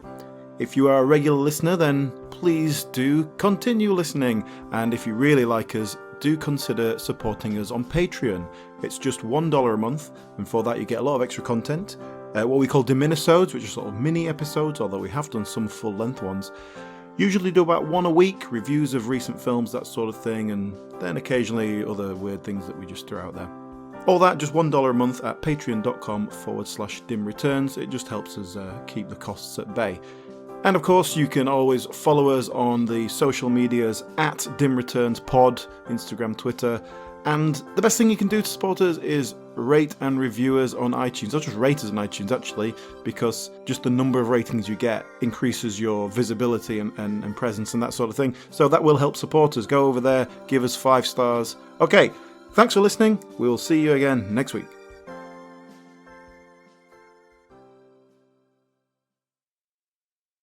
Speaker 1: If you are a regular listener, then please do continue listening, and if you really like us, do consider supporting us on Patreon. It's just $1 a month, and for that you get a lot of extra content. What we call Diminisodes, which are sort of mini episodes, although we have done some full-length ones. Usually do about one a week, reviews of recent films, that sort of thing, and then occasionally other weird things that we just throw out there. All that, just $1 a month at patreon.com/dimreturns. It just helps us keep the costs at bay. And of course, you can always follow us on the social medias at DimReturnsPod, Instagram, Twitter. And the best thing you can do to support us is rate and review us on iTunes. Not just rate us on iTunes, actually, because just the number of ratings you get increases your visibility and presence and that sort of thing. So that will help support us. Go over there, give us 5 stars. Okay, thanks for listening. We'll see you again next week.